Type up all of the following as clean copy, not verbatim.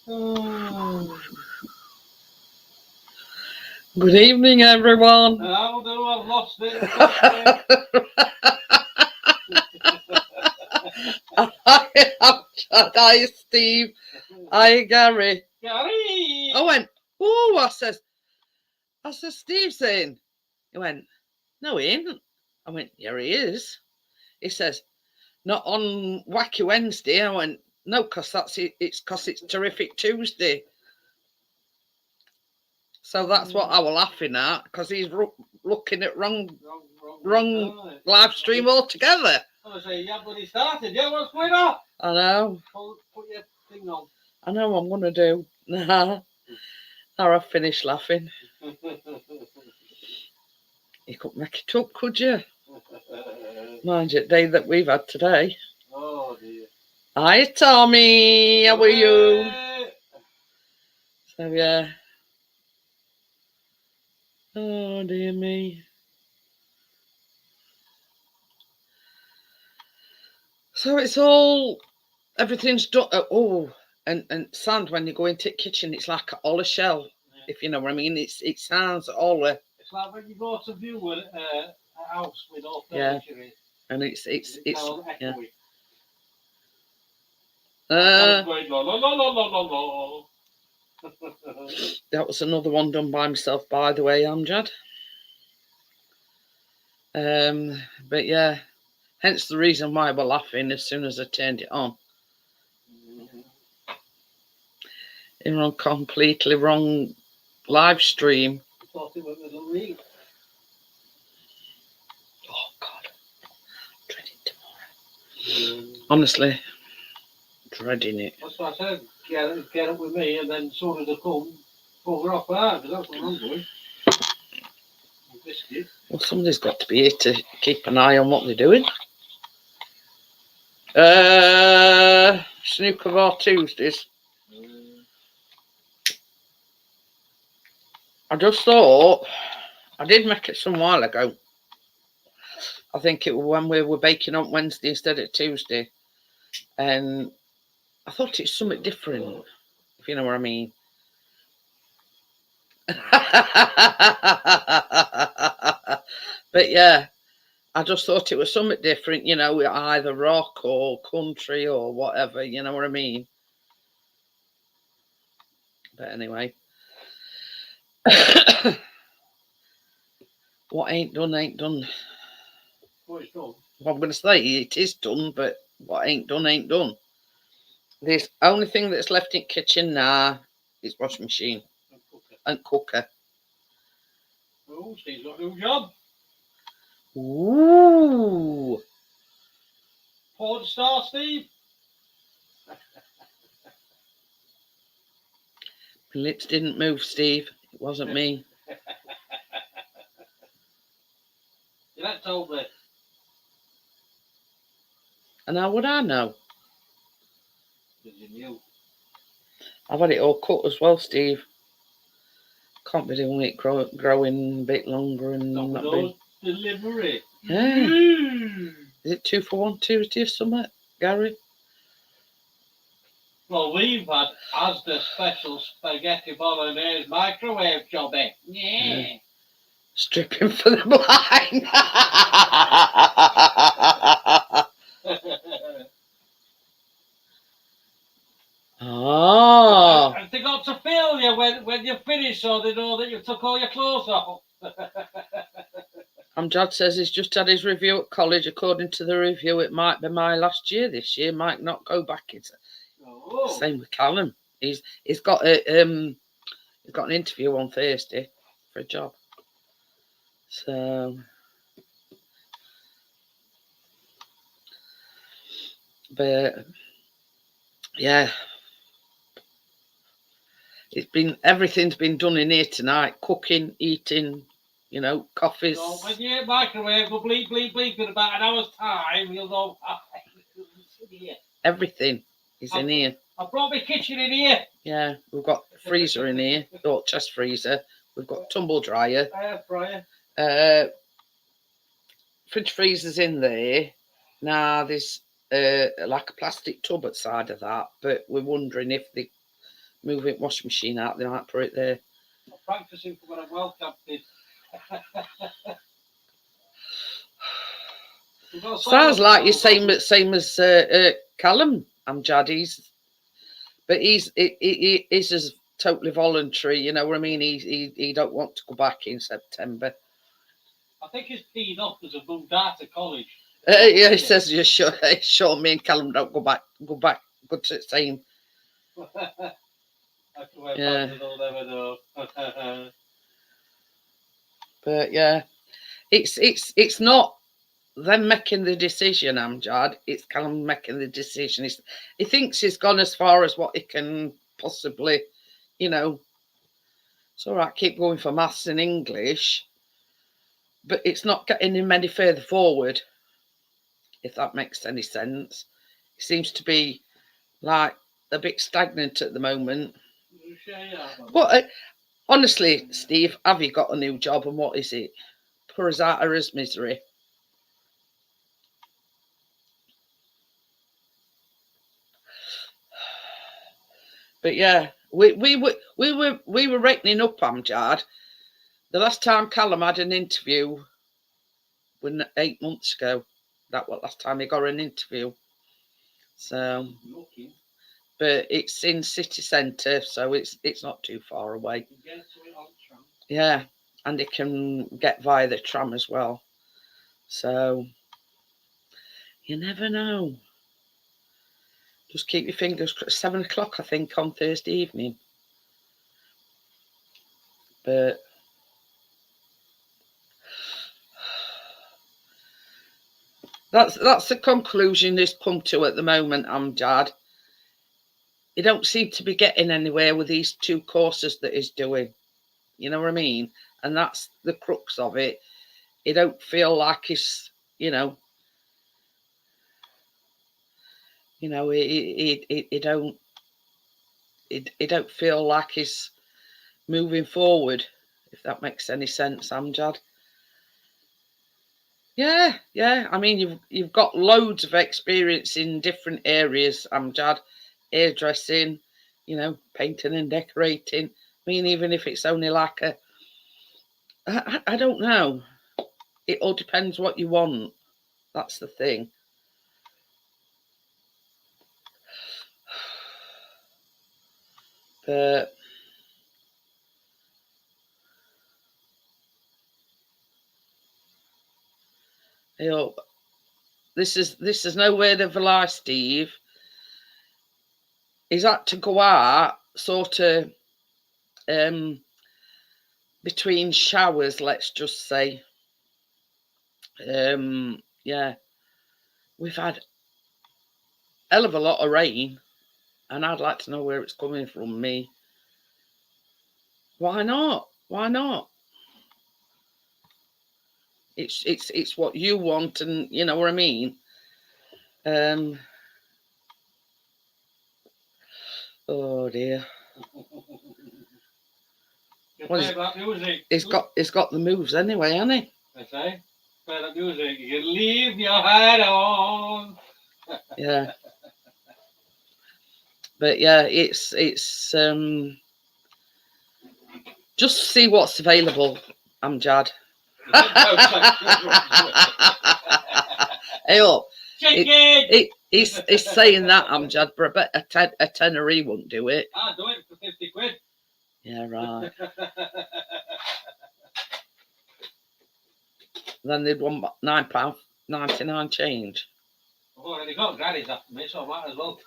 Oh. Good evening, everyone. How do I've lost it? Hi, Steve. Hi, Gary. Gary! I went, oh, I said, Steve's in. He went, no, he ain't. I went, yeah, he is. He says, not on Wacky Wednesday. I went, no, because that's it. It's because it's Terrific Tuesday. So that's what I was laughing at, because he's looking at wrong live stream altogether. I say, yeah, but he started. Yeah, what's going on? I know. Put your thing on. I know what I'm going to do. Nah. Or I've finished laughing. You couldn't make it up, could you? Mind you, the day that we've had today. Oh, dear. Hi, Tommy. How are you? So, yeah. Oh, dear me. So it's all, everything's done. Oh, and sound when you go into the kitchen, it's like a hollow shell, if you know what I mean. It sounds hollow. It's like when you go to view a house with all furniture in. And it's yeah. That was another one done by myself, by the way, Amjad. But yeah, hence the reason why we're laughing as soon as I turned it on. In a completely wrong live stream. I thought it went with a leak. Oh God, dreading tomorrow. Honestly, dreading it. That's what I said. Get up with me, and then as soon as I come, bugger off out, because that's what I'm doing. Biscuit. Well, somebody's got to be here to keep an eye on what they're doing. Snooker Bar Tuesdays. I just thought, I did make it some while ago. I think it was when we were baking on Wednesday instead of Tuesday. And I thought it's something different, if you know what I mean. But yeah, I just thought it was something different, you know, either rock or country or whatever, you know what I mean. But anyway. What ain't done, ain't done. What is done? Well, I'm going to say it is done, but what ain't done, ain't done. The only thing that's left in the kitchen now is washing machine and cooker. Oh, Steve's got a new job. Ooh. Porn star, Steve. My lips didn't move, Steve. It wasn't me. You haven't told me. And how would I know? Because you knew. I've had it all cut as well, Steve. Can't be doing it growing a bit longer and not being... Delivery. Yeah. Is it 2 for 1 Tuesday or something, Gary? Well, we've had Asda special spaghetti bolognese microwave jobby. Yeah. Stripping for the blind. Oh. And they got to feel you when you finish, so they know that you took all your clothes off. Amjad says he's just had his review at college. According to the review, it might be my last year this year. Might not go back. It's same with Callum. He's got an interview on Thursday for a job. So, but yeah, everything's been done in here tonight. Cooking, eating, you know, coffees. So when you microwave will bleep in about an hour's time, you'll know. Everything is in here. I brought my kitchen in here. Yeah, we've got freezer in here, or chest freezer. We've got tumble dryer. Air fryer. Fridge freezer's in there. Now there's like a plastic tub at side of that, but we're wondering if they move it washing machine out, they might put it there. I'm practicing for what I'm well captain. Sounds like you're same as Callum Amjad. He's as totally voluntary. You know what I mean? He don't want to go back in September. I think he's peed off as a moved out of college. Yeah, he says you're sure me and Callum don't go back. Go to the same. Yeah. But yeah, it's not them making the decision, Amjad. It's Callum making the decision. He thinks he's gone as far as what he can possibly, you know. It's all right, keep going for maths and English, but it's not getting him any further forward, if that makes any sense. He seems to be like a bit stagnant at the moment. But honestly, Steve, have you got a new job, and what is it? Pour us out of his misery. But yeah, we were reckoning up, Amjad. The last time Callum had an interview, 8 months ago. That was last time he got an interview. So, but it's in city centre, so it's not too far away. Yeah, and he can get via the tram as well. So you never know. Just keep your fingers crossed. 7 o'clock, I think, on Thursday evening. But that's the conclusion he's come to at the moment, Amjad. He don't seem to be getting anywhere with these 2 courses that he's doing. You know what I mean? And that's the crux of it. He don't feel like he's, he don't feel like he's moving forward, if that makes any sense, Amjad. Yeah. I mean, you've got loads of experience in different areas, Amjad. Hairdressing, painting and decorating. I mean, even if it's only like I don't know. It all depends what you want. That's the thing. But this is no word of a lie, Steve. He's had to go out sort of between showers, let's just say. Yeah, we've had a hell of a lot of rain, and I'd like to know where it's coming from. Me, why not? It's what you want, and you know what I mean. Oh dear. He's got the moves anyway, hasn't he? I say, play that music. You can leave your head on. Yeah. But yeah, it's just see what's available, Amjad. Hey up. He's saying that, Amjad, but I bet a tenner he wouldn't do it. I'll do it for 50 quid. Yeah, right. Then they'd want £9.99 change. I've already got grannies after me, so I might as well.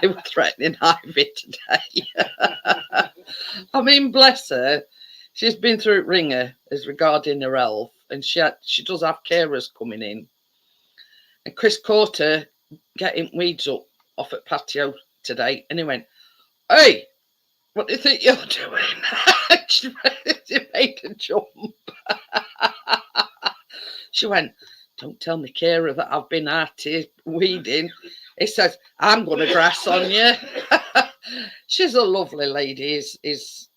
They were threatening Ivy today. I mean, bless her. She's been through Ringer as regarding her health, and she does have carers coming in. And Chris caught her getting weeds up off at patio today, and he went, "Hey, what do you think you're doing?" She made a jump. She went, "Don't tell me, Kira, that I've been out here weeding." He says, "I'm going to grass on you." She's a lovely lady, is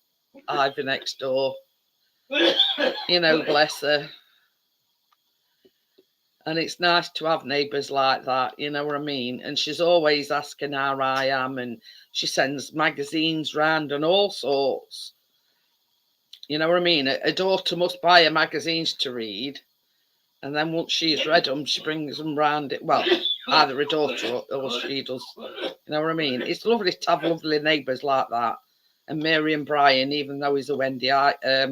Ivy next door. Bless her. And it's nice to have neighbours like that, you know what I mean? And she's always asking how I am, and she sends magazines round and all sorts. You know what I mean? A daughter must buy her magazines to read, and then once she's read them, she brings them round. Well, either a daughter or she does. You know what I mean? It's lovely to have lovely neighbours like that. And Mary and Brian, even though he's a Wendy, yeah,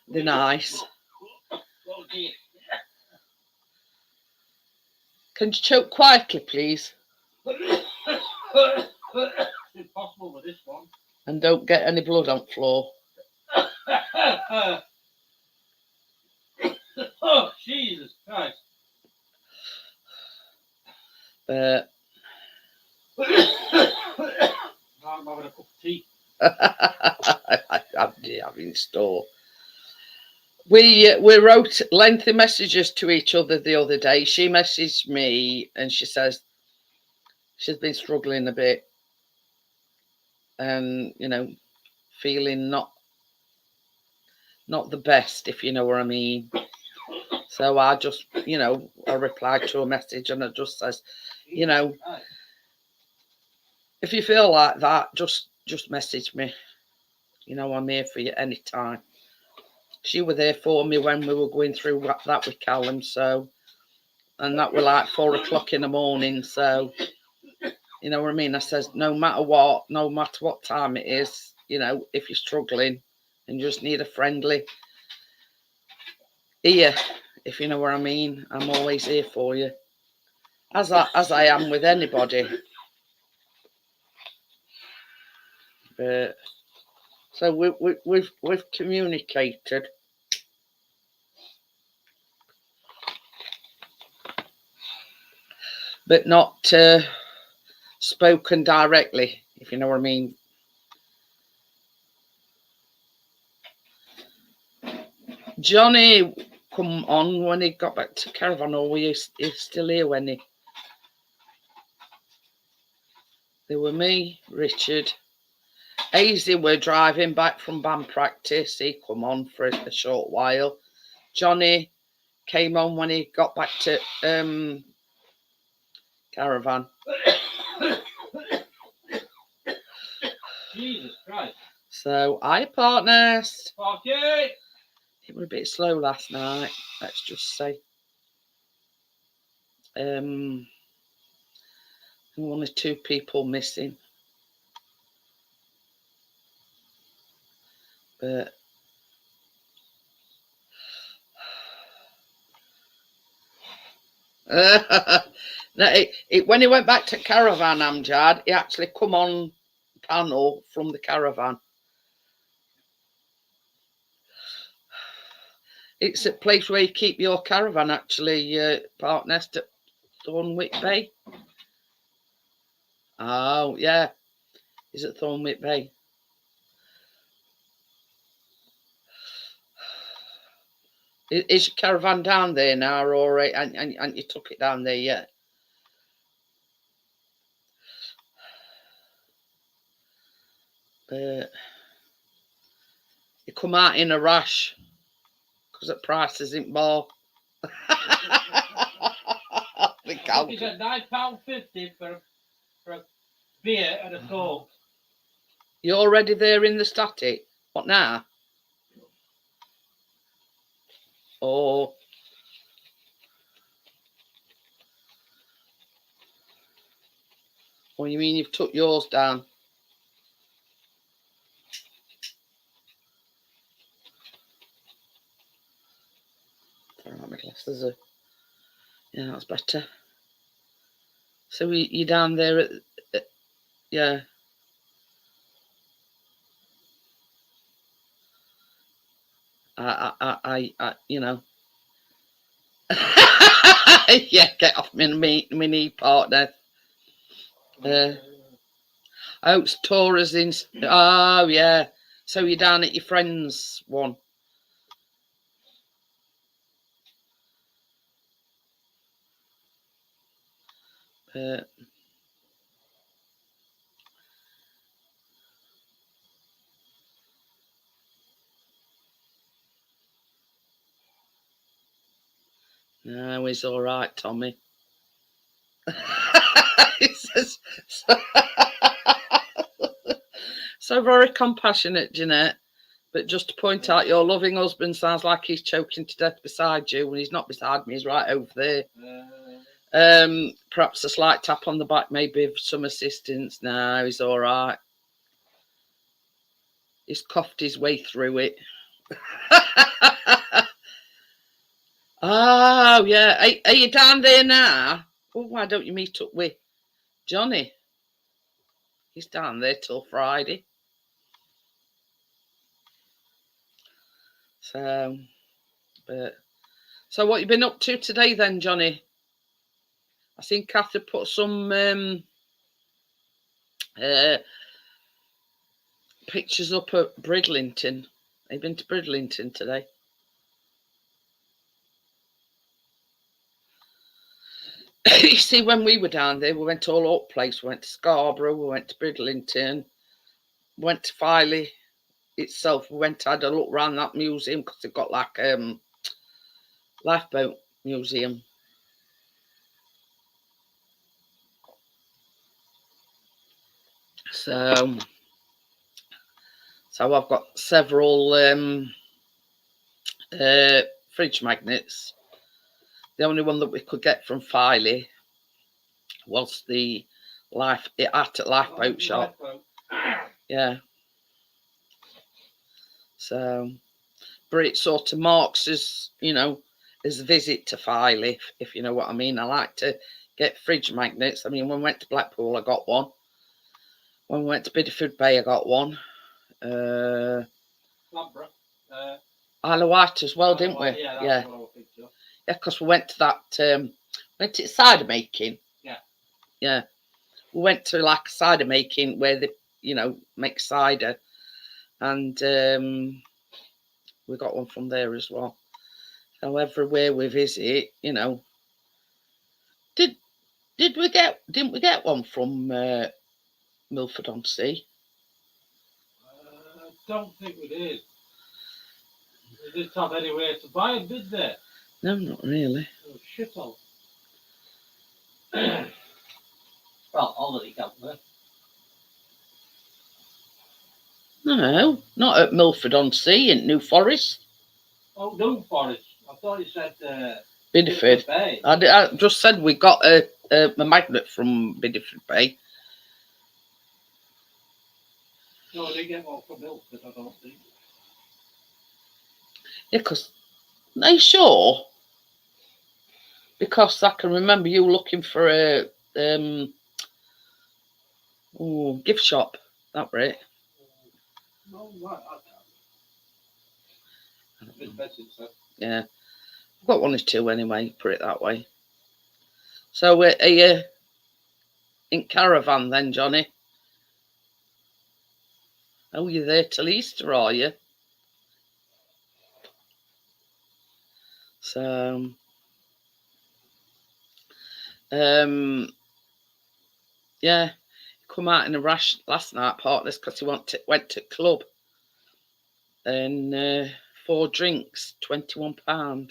they're nice. Can you choke quietly, please? Impossible with this one. And don't get any blood on the floor. Oh, Jesus Christ. But I'm having a cup of tea. I'm having store. We wrote lengthy messages to each other the other day. She messaged me and she says she's been struggling a bit and, you know, feeling not the best, if you know what I mean. So I just, you know, I replied to a message and it just says, you know, if you feel like that, just message me. You know, I'm here for you anytime. She was there for me when we were going through that with Callum, so, and that were like 4 o'clock in the morning, so, you know what I mean? I says, no matter what time it is, you know, if you're struggling and you just need a friendly ear, if you know what I mean, I'm always here for you, as I am with anybody. But so we've communicated. But not spoken directly, if you know what I mean. Johnny come on when he got back to caravan, or were you still here when he? There were me, Richard, Hazy were driving back from band practice. He come on for a short while. Johnny came on when he got back to caravan. Jesus Christ. So, hi partners. Okay. It was a bit slow last night, let's just say. Only 2 people missing. But no, when he went back to caravan, Amjad, he actually come on panel from the caravan. It's a place where you keep your caravan, actually, partners, at Thornwick Bay. Oh, yeah. Is it Thornwick Bay? Is your caravan down there now, or and you took it down there yet? You come out in a rush because the price isn't more. He's at £9.50 for a beer and a Coke. You already there in the static? What now? Oh. What do you mean you've took yours down? Alright, my glasses are... Yeah, that's better. So you're down there at yeah. I you know. Yeah, get off me knee, partner. Oaks Taurus in. Oh yeah. So you're down at your friend's one. No, he's all right, Tommy. He says, so very compassionate, Jeanette. But just to point out, your loving husband sounds like he's choking to death beside you. When he's not beside me, he's right over there. Perhaps a slight tap on the back, maybe of some assistance. No, he's all right. He's coughed his way through it. Oh, yeah. Are you down there now? Well, why don't you meet up with Johnny? He's down there till Friday. So what you been up to today then, Johnny? I seen Kath had put some pictures up at Bridlington. Have you been to Bridlington today? You see, when we were down there, we went all over the place. We went to Scarborough, we went to Bridlington, went to Filey itself. We went, had a look around that museum because they've got like lifeboat museum. So I've got several fridge magnets. The only one that we could get from Filey was the lifeboat shop. Yeah. So, but it sort of marks as, you know, as a visit to Filey, if you know what I mean. I like to get fridge magnets. I mean, when we went to Blackpool, I got one. When we went to Bideford Bay, I got one. Isle of Wight as well, didn't we? Yeah. Yeah, because we went to that, went to cider making. Yeah. Yeah. We went to like cider making where they, you know, make cider. And we got one from there as well. So everywhere we visit, you know. Didn't we get one from Milford-on-Sea? I don't think we did. We didn't have anywhere to buy it, did they? No, not really. Oh, shit all. Well, holiday camp there. No, not at Milford-on-Sea in New Forest. Oh, New Forest. I thought you said Bideford. Bay. I just said we got a magnet from Bideford Bay. No, we didn't get one from Milford, I don't think. Yeah, because they sure. Because I can remember you looking for a gift shop. That right? No, right. Yeah, I've got one or two anyway. Put it that way. So are you in caravan then, Johnny? Oh, you're there till Easter, are you? So, yeah, come out in a rash last night, partners, because he went to club, and 4 drinks, £21.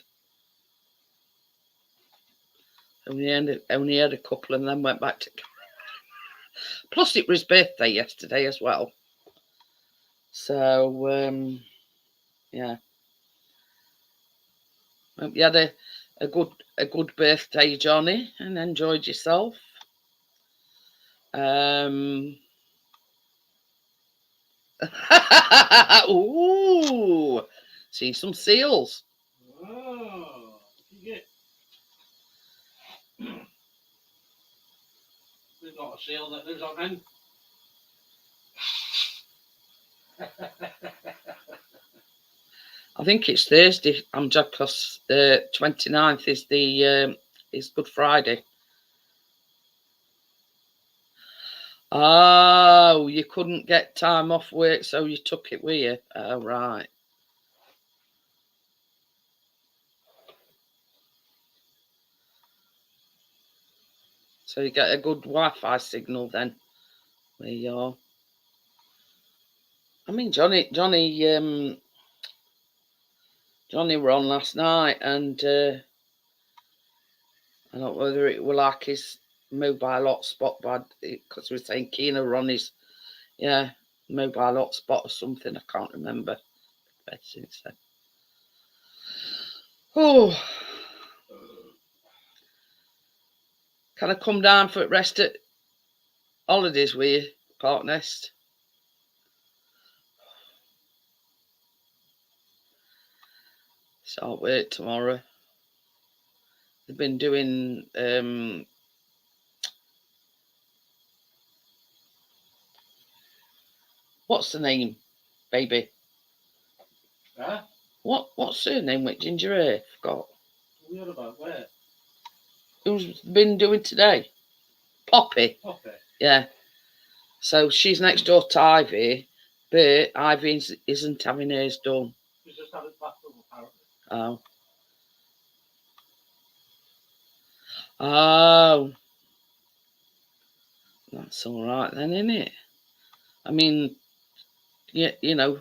Only had a couple, and then went back to. Plus, it was his birthday yesterday as well. So, yeah. Hope you had a good birthday, Johnny, and enjoyed yourself. Ooh, see some seals. Oh, yeah. We've got a seal that lives on end. I think it's Thursday, Amjad, because 29th is the is Good Friday. Oh, you couldn't get time off work, so you took it with you. Oh, right. So you get a good Wi-Fi signal then, where you are. I mean, Johnny were on last night, and I don't know whether it were like his mobile hotspot, but because we were saying Keena were on his mobile hotspot or something. I can't remember. Oh, can I come down for a rest at holidays with you, Park Nest? Start work tomorrow. They've been doing what's the name, baby? Huh? What's her name with ginger hair? Forgot. What about where? Who's been doing today? Poppy. Poppy. Yeah. So she's next door to Ivy, but Ivy isn't having hers done. She's just had it back up, apparently. Oh. Oh. That's all right then, isn't it? I mean, yeah, you know.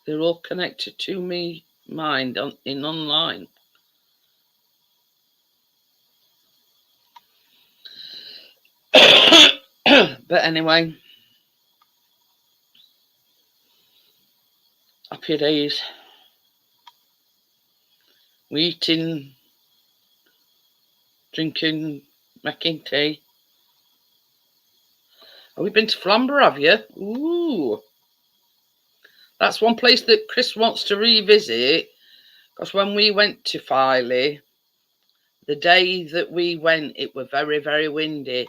They're all connected to me mind in online. But anyway, happy days. We eating, drinking, making tea. Have we been to Flamborough, have you? Ooh. That's one place that Chris wants to revisit. Because when we went to Filey, the day that we went, it was very, very windy.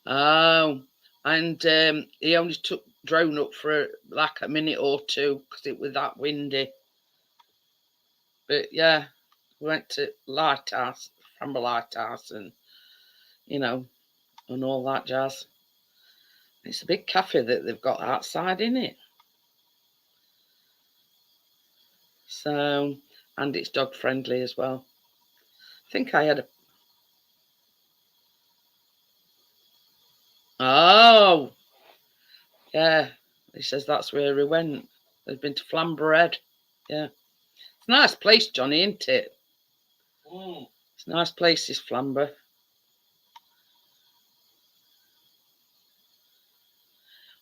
Oh, and he only took drone up for like a minute or two because it was that windy. But yeah, we went to Lighthouse, Framber Lighthouse, and you know, and all that jazz. It's a big cafe that they've got outside, isn't it? So, and it's dog friendly as well. I think I had a. Oh, yeah. He says that's where he went. They've been to Flamborough Head. Yeah. It's a nice place, Johnny, isn't it? Mm. It's a nice place, this Flamborough.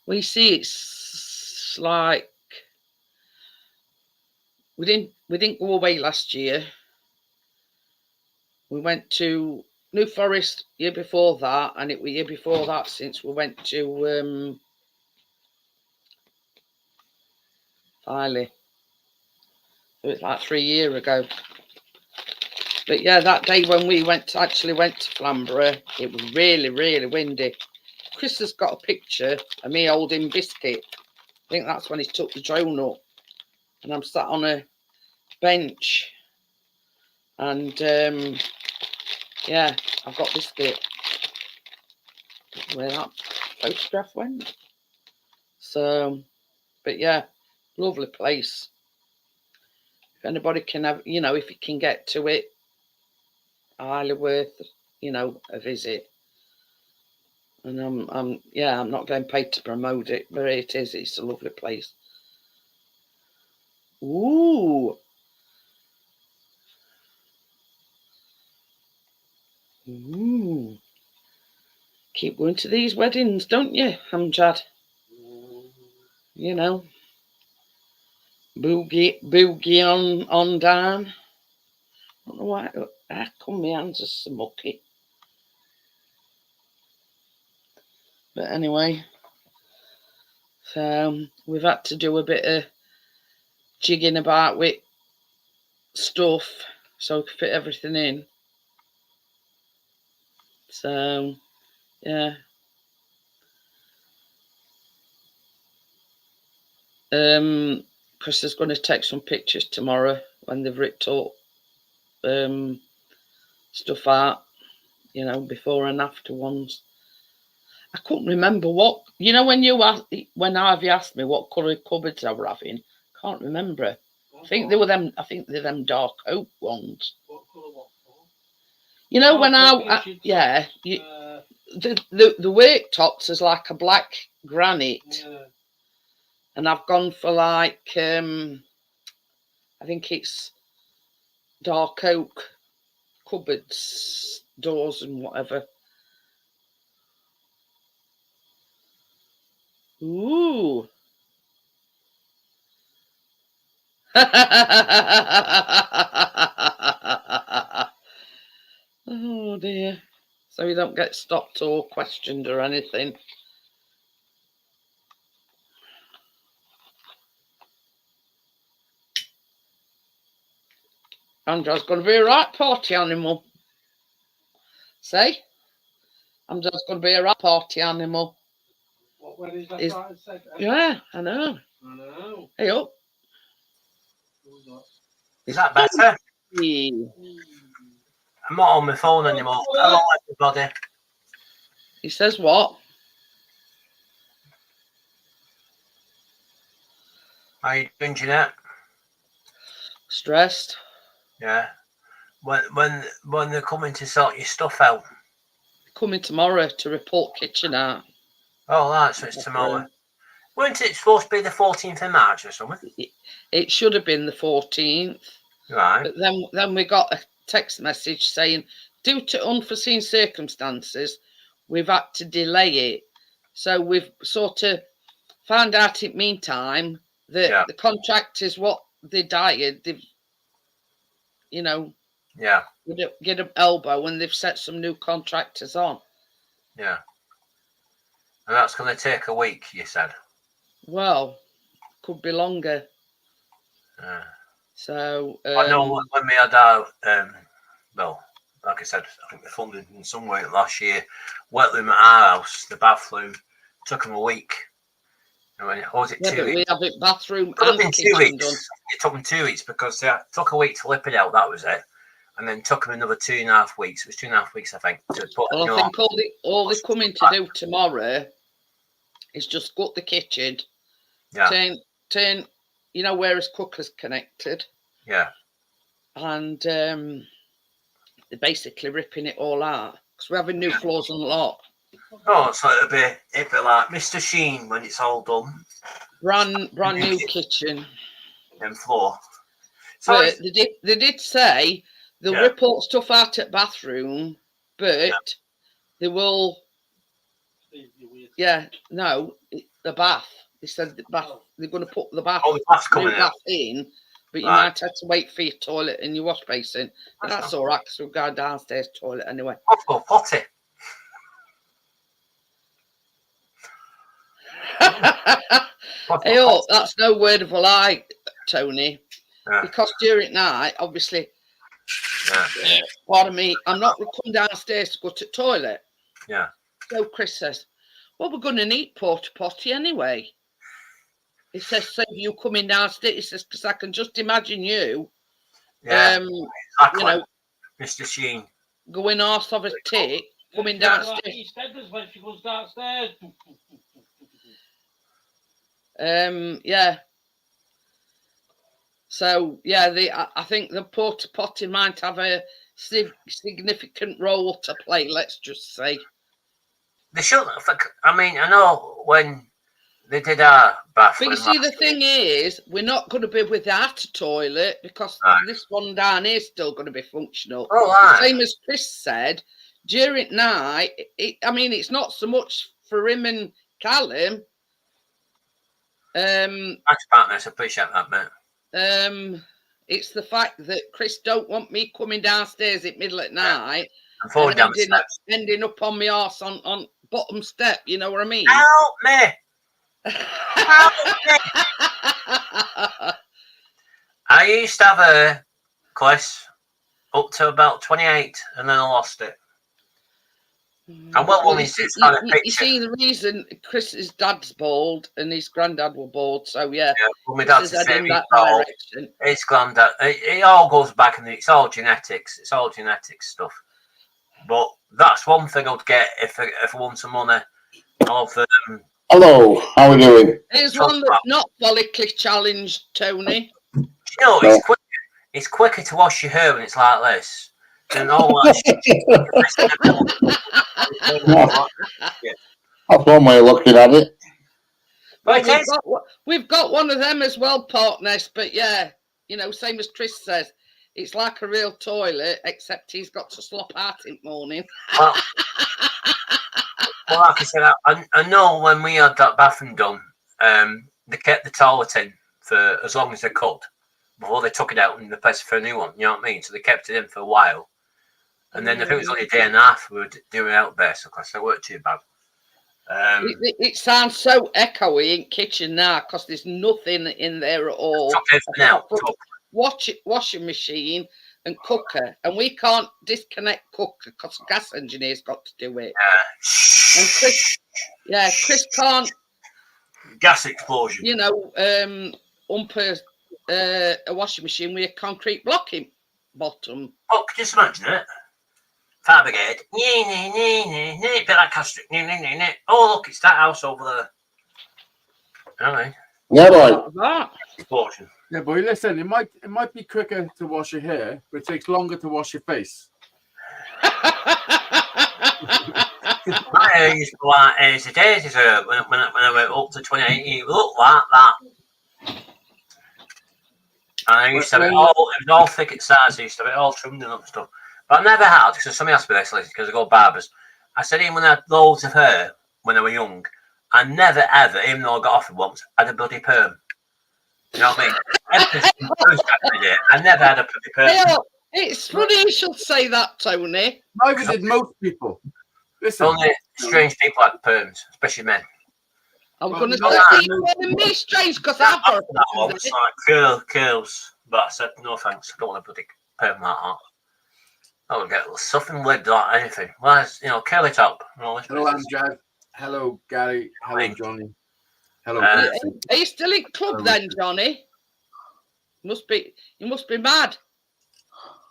We see it's like we didn't go away last year. We went to New Forest year before that, and it was year before that since we went to Filey. It was like 3 years ago. But yeah, that day when we actually went to Flamborough, it was really, really windy. Chris has got a picture of me holding Biscuit. I think that's when he took the drone up. And I'm sat on a bench. And yeah, I've got Biscuit. Where that photograph went. So, but yeah, lovely place. If anybody can have, if you can get to it, highly worth, a visit. And I'm not getting paid to promote it, but it's a lovely place. Ooh. Ooh. Keep going to these weddings, don't you, Amjad? You know. Boogie on down. I don't know why. How come my hands are so mucky? But anyway, so we've had to do a bit of jigging about with stuff so we can fit everything in. So, yeah. Chris is going to take some pictures tomorrow when they've ripped up stuff out, before and after ones. I couldn't remember what, when Ivy asked me what colour cupboards I were having, can't remember. I think they're them dark oak ones. What colour? When the worktops is like a black granite, Yeah. and I've gone for like I think it's dark oak cupboards, doors, and whatever. Ooh. Oh dear. So you don't get stopped or questioned or anything. Andrew's going to be a right party animal. Say? Andrew's going to be a right party animal. What, when is that Is- right? Yeah, I know. I know. Hey up. Who's that? Is that better? Hey. I'm not on my phone anymore. Hello, everybody. He says what? How you doing, Jeanette? Stressed. Yeah. When they're coming to sort your stuff out? Coming tomorrow to report kitchen out. Oh, right, so it's tomorrow. Weren't it supposed to be the 14th of March or something? It should have been the 14th. Right. But then we got a text message saying, due to unforeseen circumstances, we've had to delay it. So we've sort of found out in meantime that the contractors, what they died, they've, get an elbow and they've set some new contractors on. Yeah. And that's going to take a week, you said? Well, could be longer. Yeah. So I know when we had our, well, like I said, I think we funded in some way last year. Wet room at our house, the bathroom, took them a week. I mean, or was it 2 weeks? We have it bathroom Could have and been 2 kitchen weeks. done. It took them 2 weeks because they took a week to lip it out. That was it, and then took them another 2.5 weeks. It was 2.5 weeks, I think, to put. Well, I think all they're coming to do tomorrow is just gut the kitchen, turn, where his cooker's connected. Yeah. And they're basically ripping it all out because we're having new floors and a lot. Oh, so it'll be like Mr. Sheen when it's all done. Brand new kitchen And floor. So but they did say they'll rip all stuff out at bathroom, but they will. Yeah, no, the bath. They said the bath. They're going to put the bath. Oh, the bath's coming out. In, but you might have to wait for your toilet and your wash basin. But that's all right because we've got a downstairs toilet anyway. I've got potty. Hey, oh, that's no word of a lie, Tony. Yeah. Because during night, obviously, pardon me, I'm not coming downstairs to go to the toilet. Yeah. So Chris says, well, we're going to need porta potty anyway. He says, so you coming downstairs? He says, because I can just imagine you. Yeah, exactly. Mr. Sheen. Going arse of a tit, coming downstairs. He said this when she goes downstairs. Yeah. So yeah, I think the porta potty might have a significant role to play. Let's just say they shouldn't. I mean, I know when they did our bathroom. But you see, the thing is, we're not going to be without a toilet because this one down here is still going to be functional. Oh, right. The same as Chris said, during night. It's not so much for him and Callum. Thanks, partners. I appreciate that, mate. It's the fact that Chris don't want me coming downstairs at middle at night and ending up on my arse on bottom step. You know what I mean? Help me! Help me! I used to have a Chris up to about 28, and then I lost it. And what woman is this kind of picture? You see, the reason Chris's dad's bald and his granddad were bald, so yeah. Well, my dad's the same. His granddad. It all goes back, and it's all genetics. It's all genetic stuff. But that's one thing I'd get if I won some money. Hello, how are we doing? Here's one that's not follically challenged, Tony. You know, it's quicker to wash your hair when it's like this and all that shit. That's one way of looking at it. Well, But it is. we've got one of them as well, partners. But yeah, you know, same as Chris says, it's like a real toilet, except he's got to slop out in the morning. Well, like I said, I know when we had that bathroom done, they kept the toilet in for as long as they could before they took it out and replaced it for a new one. You know what I mean? So they kept it in for a while, and then I think it was only a day and a half we were doing it out basically, so it weren't too bad. It sounds so echoey in kitchen now because there's nothing in there at all. Took everything out. Washing machine and cooker, and we can't disconnect cooker because the gas engineer's got to do it. And Chris can't. Gas explosion. You know, umper a washing machine with a concrete blocking bottom. Oh, can you just imagine it? Fire brigade. Bit like Castric. Oh, look, it's that house over there. Alright. Yeah, boy. That. Explosion. Yeah, boy, listen, it might be quicker to wash your hair, but it takes longer to wash your face. My hair used to be like as a daisy's hair when I went up to 28. It looked like that. And I used to have it was all thick at sides. I used to have it all trimmed and stuff. But I never had, because somebody asked me this, because I go barbers. I said, even when I had loads of hair when I was young, I never ever, even though I got offered once, had a bloody perm. You know what I mean? I never had a bloody perm. Yeah, it's funny you should say that, Tony. Neither did most people. Listen. Only strange people like perms, especially men. I'm Well, going to no, say no. you're calling me strange because I've got That one was like curls, but I said no thanks. I don't want a bloody perm like that. I would get something leg like anything. Well, it's, you know, curly top. And all this Hello, business. Amjad. Hello, Gary. Hello, Johnny. Hello, Uh, Betsy. Are you still in club then, Johnny? You must be mad.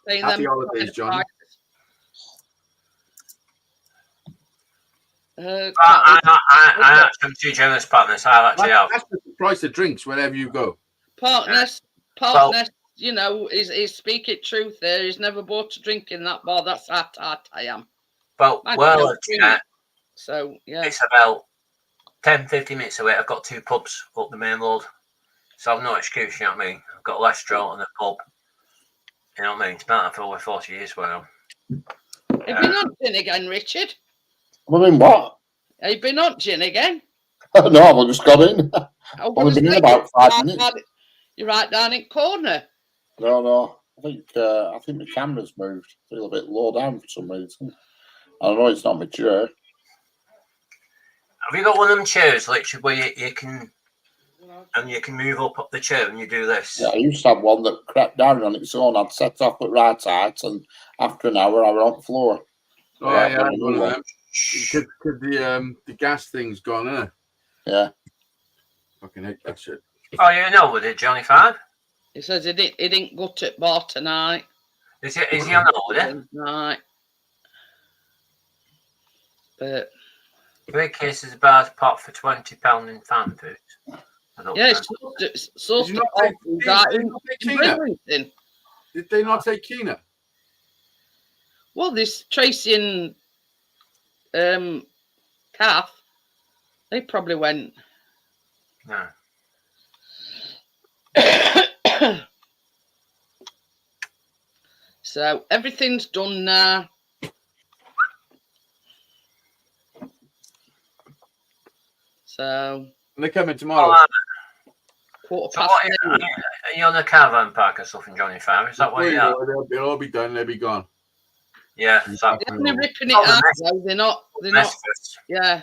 Saying Happy them holidays, Johnny. I actually am too generous, partners. I actually have. That's the price of drinks wherever you go. partners, you know, is speaking truth there. He's never bought a drink in that bar. That's how tight I am. Well, I well, don't drink. yeah, So, yeah. it's about 10-15 minutes away. I've got 2 pubs up the main road. So I've no excuse, you know what I mean? I've got a restaurant and a pub. You know what I mean? It's been out for over 40 years for now. Have you been on gin again, Richard? I mean, what? Have you been on gin again? No, I've just got in. I'm Only gonna been in say about 5 you're minutes. You're right down in corner. No. I think the camera's moved. I feel a bit low down for some reason. I don't know. It's not mature. Have you got one of them chairs, literally, where you can move up the chair and you do this? Yeah, I used to have one that crept down on its own. I'd set off at right height, and after an hour, I was on the floor. Oh, Yeah, yeah, I had one of yeah. them. Because the gas thing's gone, eh? Yeah. Fucking hate that shit. Oh, you know with it, Johnny 5? He says he didn't go to bar tonight. Is he on holiday? Tonight. But 3 cases of bars pot for £20 in fan food. I don't yeah, know. it's sourced Did you to not take- awful did guy you in not take Keena? Bridlington. Did they not take Keena? Well, this Tracy and Kath, they probably went. No. So everything's done now. So And they're coming tomorrow. quarter So past what, 8. are you on the caravan park or something, Johnny 5? Is that where you are? They'll all be done. They'll be gone. Yeah, it's that They're only ripping it Oh, the out mess. though. They're not. mess first. Yeah,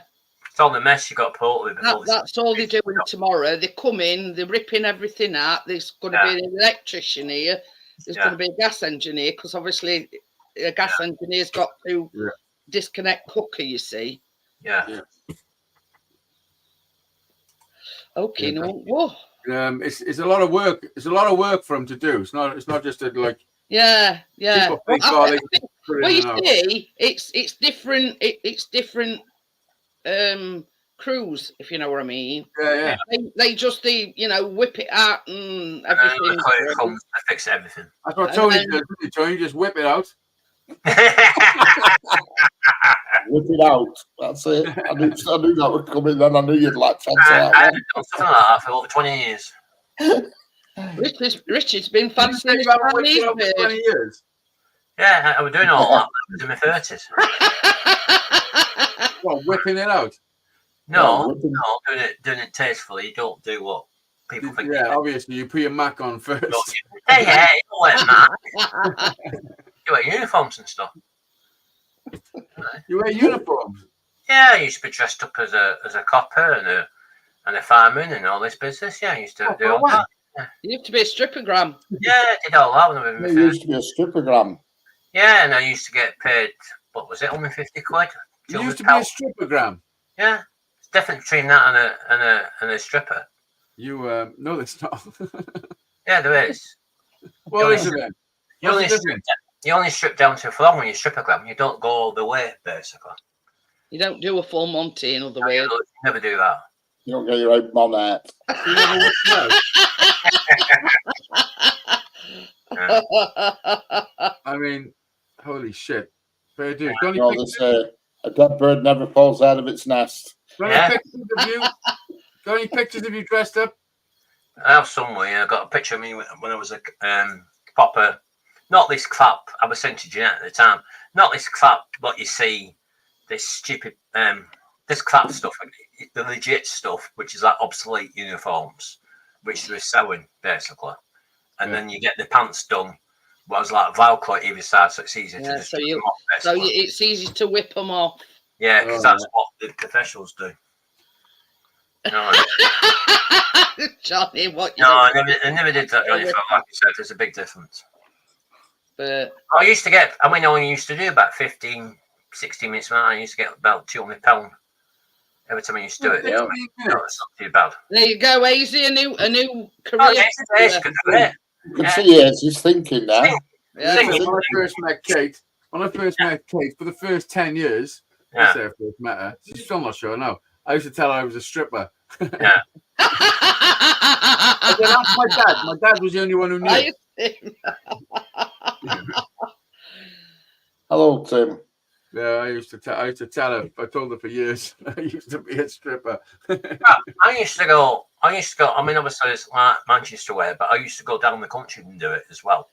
It's all the mess you got to put up with. before that's all they're doing tomorrow. They come in. They're ripping everything out. There's going to Yeah. be an electrician here. There's Yeah. going to be a gas engineer because obviously a gas engineer's got to Yeah. disconnect cooker. You see. Yeah. Okay. Yeah. No. Whoa. It's a lot of work. It's a lot of work for them to do. It's not just a, like Yeah. Yeah. people think, Well, oh, they put it well, in you and out. see, it's different. It's different crews, if you know what I mean. Yeah. They just whip it out and And then everything. look how it comes to fix everything. That's what And Tony then- does. Tony just whip it out. Whip it out. That's it. I knew that would come in. Then I knew you'd like to answer I that haven't done something like that for over 20 years. Richard's been Did you say fancying you haven't whipped Chinese it out for 20 bird. years? Yeah, I was doing all that in my 30s. Well, whipping it out. No, doing it tastefully. You don't do what people think. Yeah, obviously you put your Mac on first. Yeah, you don't wear that. You wear uniforms and stuff. You wear uniforms. Yeah, I used to be dressed up as a copper and a fireman and all this business. Yeah, I used to do all that. You have to be a strippergram. Yeah, I did all that when I was in my There used to be a strippergram. Yeah, and I used to get paid, what was it, only 50 quid? You used to be a strippergram. Yeah, it's different between that and a stripper. You, no, that's not. Yeah, there is. What is it then? You only strip down to a thong when you strippergram. You don't go all the way, basically. You don't do a full Monty, in other No, words. you never do that. You don't get your own bonnet. You never whipped it out. I mean, holy shit. Fair dude. Got any pictures? A dead bird never falls out of its nest. Got any pictures of you? Got any pictures of you dressed up? I have somewhere. I got a picture of me when I was a proper. Not this crap. I was sent to Jeanette at the time. Not this crap. What you see, this stupid, this crap stuff, the legit stuff, which is like obsolete uniforms, which they were sewing basically, and then you get the pants done. Well, it's like Velcro either side, so it's easy to just strip them off. It's easy to whip them off. Yeah, because that's what the professionals do. No, Johnny, what? No, I never did that, Johnny. Like I said, there's a big difference. But I used to get, I only used to do about 15, 16 minutes. I used to get about £200 every time I used to do it. No, it's not too bad. There you go, Easy, a new career. Oh, yes, you can see he's thinking now. Yeah. When I first met Kate, for the first 10 years, I say I first met her, she's still not sure, no. I used to tell her I was a stripper. Yeah. I said, ask my dad. My dad was the only one who knew. Hello, Tim. Yeah, I used to tell her. I told her for years. I used to be a stripper. I used to go. I mean, obviously it's like Manchester way, but I used to go down the country and do it as well.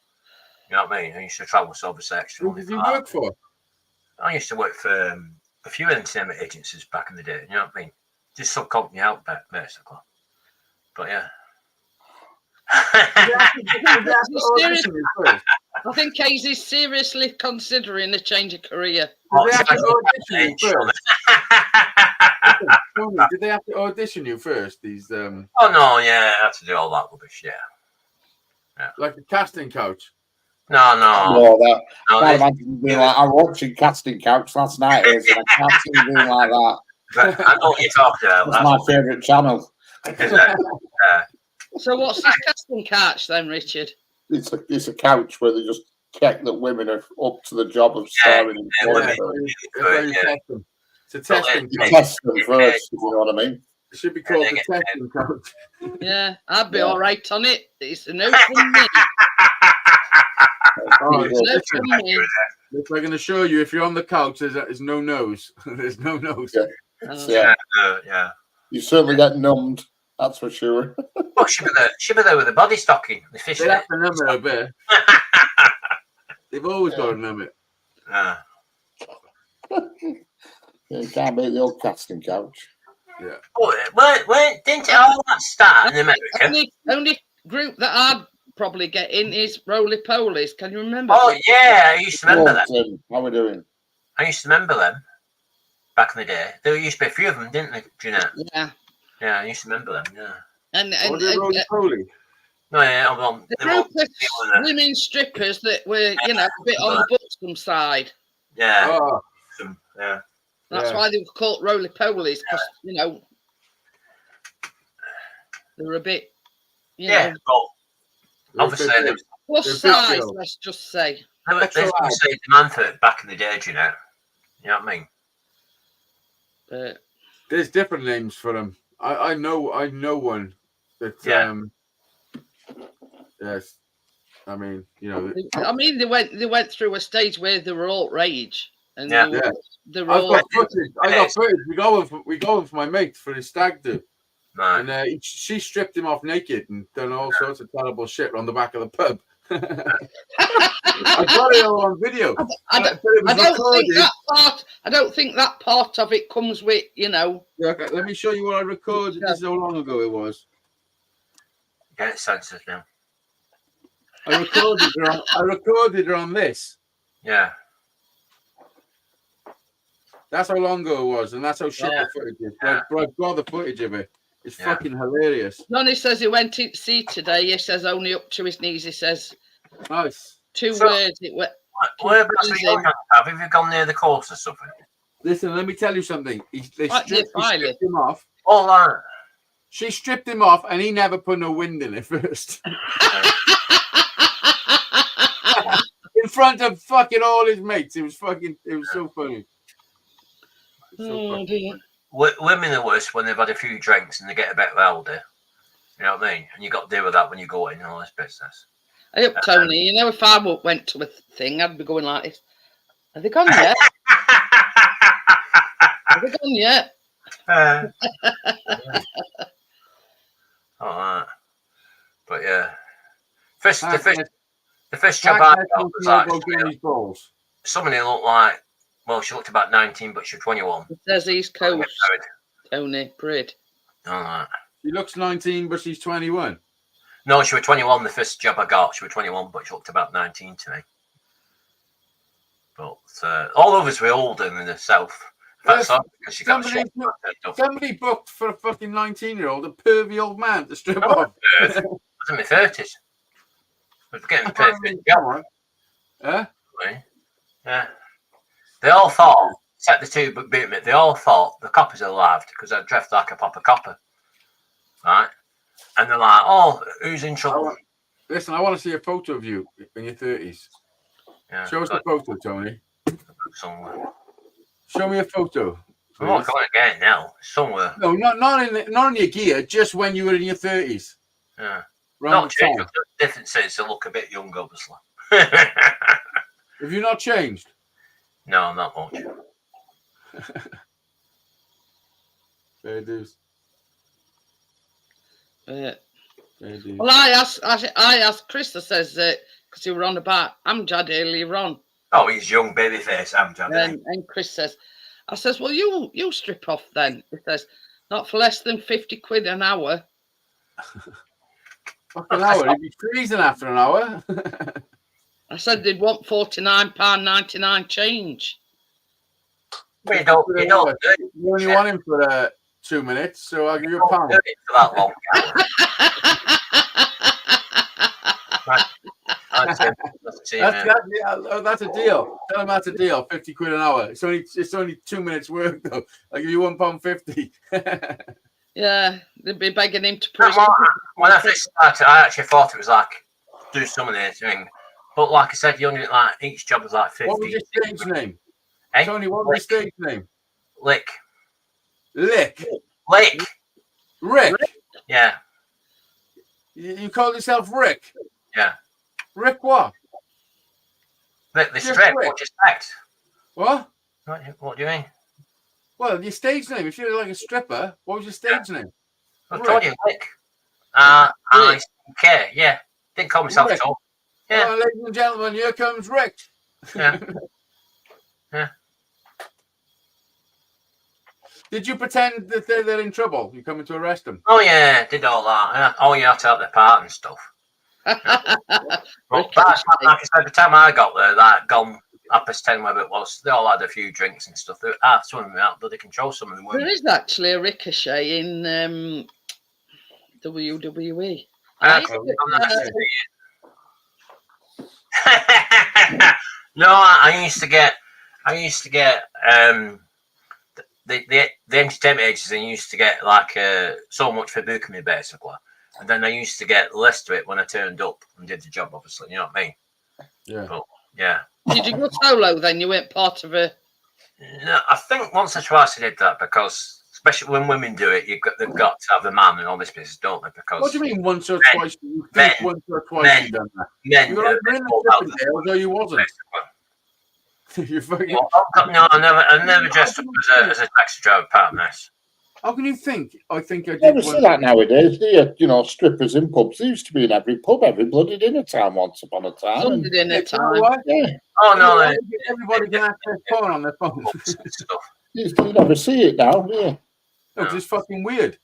You know what I mean? I used to travel so extra. Who did you work for? I used to work for a few entertainment agencies back in the day. You know what I mean? Just subcontract me out, basically. But yeah. I think Casey's seriously considering a change of career. Did they have to audition you first? Did they have to audition you first? These Oh no, yeah, I had to do all that rubbish, yeah. Like a casting couch. No. Can't imagine being like, I'm watching Casting Couch last night, and I can't see you being like that. I know what you're talking about. That's my favourite channel. So what's this casting couch then, Richard? It's a couch where they just check that women are up to the job of starring in porn. It's a testing couch. Test them first, if you know what I mean. It should be called the testing couch. Yeah, I'd be all right on it. It's a no from me. If I can assure you, if you're on the couch, there's no nose. There's no nose. Yeah. You certainly get numbed, that's for sure. Well, she'll be there with the body stocking. They have to numb it a bit. They've always got to numb it. You can't beat the old casting couch. Yeah. Well, didn't it all that start in America? Only group that I'd probably get in is Roly Polies. Can you remember? Oh, yeah, I used to remember them. How are we doing? I used to remember them back in the day. There used to be a few of them, didn't there, Jeanette? Yeah. Yeah, I used to remember them, yeah. And Roly Poly? No, yeah, the group of women strippers that were, a bit on the buxom side. Yeah. Oh. Yeah. That's why they were called Roly Polies, because, they were a bit, but obviously they were plus size, let's just say. They were demand for it back in the day, you know what I mean? There's different names for them. I know one that yes. I mean, you know. I mean, they went through a stage where they were all rage, and Yeah. they were I've all. got footage. I got footage. We going for my mate for his stag do, Right. and she stripped him off naked and done all sorts of terrible shit on the back of the pub. I got it all on video. I don't think that part of it comes with, you know. Yeah, okay, let me show you what I recorded. This is how long ago it was. Get it censored now. I recorded her on this. Yeah. That's how long ago it was, and that's how shit the footage is. But I've got the footage of it. It's fucking hilarious. Johnny says he went to see today. He says only up to his knees. He says nice. Two words. It went. Whereabouts are you? Have you gone near the course or something? Listen, let me tell you something. They stripped him off. All that. She stripped him off, and he never put no wind in it first. In front of fucking all his mates. It was so funny. Oh dear. Women are worse when they've had a few drinks and they get a bit older. You know what I mean? And you got to deal with that when you go in all this business. I hope, Tony, you know, if I went to a thing, I'd be going like this. Have they gone yet? Have they gone yet? All right. But yeah. The first job I got was like somebody looked like, well, she looked about 19, but she was 21. It says East Coast. Tony Brid. All right. She looks 19, but she's 21. No, she was 21. The first job I got, she was 21, but she looked about 19 to me. But all of us were older than herself. Somebody booked for a fucking 19-year-old, a pervy old man to strip off. I was in my 30s. I was getting perfect job. Yeah. They all thought, except the two but beat me, they all thought the coppers are laughed because I dressed like a proper copper. Right? And they're like, oh, who's in trouble? Listen, I want to see a photo of you in your 30s. Yeah, show us the photo, Tony. Somewhere. Show me a photo. I'm not going to get it now. Somewhere. No, not in your gear, just when you were in your 30s. Yeah. Not changed. Different sense to look a bit young, obviously. Have you not changed? No, not much. Fair dues. Well, I asked Chris. I says because you were on about Amjad earlier on. Oh, he's young baby face, Amjad. And Chris says, I says, well, you strip off then. He says, not for less than 50 quid an hour. An hour? He'd be freezing after an hour. I said they'd want £49.99 change. But you don't. You only want him for 2 minutes, so I'll give you £1. For that long. That's a deal. Tell him that's a deal. 50 quid an hour. It's only 2 minutes work though. I'll give you £1.50. Yeah, they'd be begging him to push. When I first started, I actually thought it was like do some of this thing, but like I said, you only like each job was like 50. What was your stage name? Hey? Tony, what was your stage name? Lick. Rick. Yeah. You call yourself Rick? Yeah. Rick what? Rick the strip. What do you expect? What? What do you mean? Well, your stage name. If you're like a stripper, what was your stage name? I told you, Lick. I-C-K. Yeah. Didn't call myself at all. Yeah. Ladies and gentlemen, here comes Rick. Yeah. Yeah. Did you pretend that they're in trouble? You're coming to arrest them? Oh yeah, did all that. Oh, you have to have the part and stuff. But like I said, the time I got there, that gone past 10, whatever it was, they all had a few drinks and stuff. Some of them out, but they control some of them. There is actually a Ricochet in WWE. No, I used to get the entertainment agency used to get like so much for booking me basically, and then I used to get less to it when I turned up and did the job. Obviously, you know what I mean? Yeah. But, yeah. Did you go solo then? You weren't part of a. No, I think once or twice I did that because especially when women do it, they've got to have the man and all this business, don't they? Because What do you mean once or Men- twice? You men- think once or twice men- you done that? men, You're like, in all the about flipping day, although you wasn't. You fucking. Well, no, I never dressed up as a taxi driver, part of this. How can you think? I think I You did never see one. that nowadays, do you? You know, strippers in pubs. They used to be in every pub, every bloody dinner time once upon a time. Sunday And, dinner Yeah, you know time. what? yeah, Oh no, Everybody can access porn on their phone. stuff. you never see it now, do you? No, it's just fucking weird.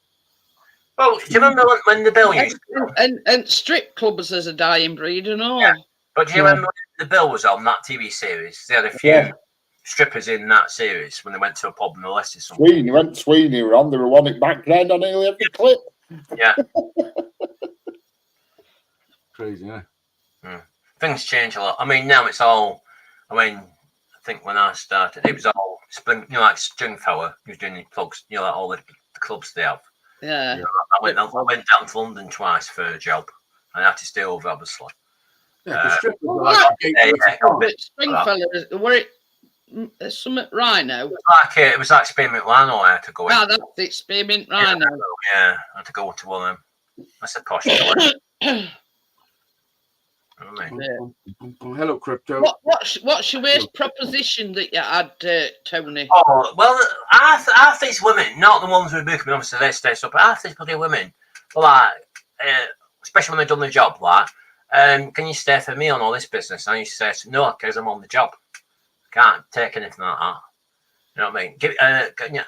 Well, do you remember when the bill used to go? And strip clubs as a dying breed and all. Yeah. But do you Yeah. remember when the bill was on that TV series? They had a few Yeah. strippers in that series when they went to a pub and molested someone. Sweeney were on. They were on it background on nearly every clip. Yeah, Crazy, yeah. things change a lot. I mean, now it's all. I mean, I think when I started, it was all spring. You know, like Stringfellow, he was doing the plugs. You know, like all the clubs they have. Yeah. You know, I went down to London twice for a job, and I had to stay over, obviously. Yeah, the strippers well, are like the gateway to porn. But Stringfellow, were it Summit Rhino? It was like Spearmint Lino I had to go in. Ah, that's it, Spearmint Rhino. Yeah, I had to go to one of them. That's a posh joint. I mean, Hello, crypto. What's your worst proposition that you had, Tony? oh, well, half these women, not the ones who are booking me, obviously they stay up, but half these bloody women, well, like, especially when they've done the job, like, can you stay for me on all this business? And I used to say, no, because I'm on the job. Can't take anything like that. You know what I mean?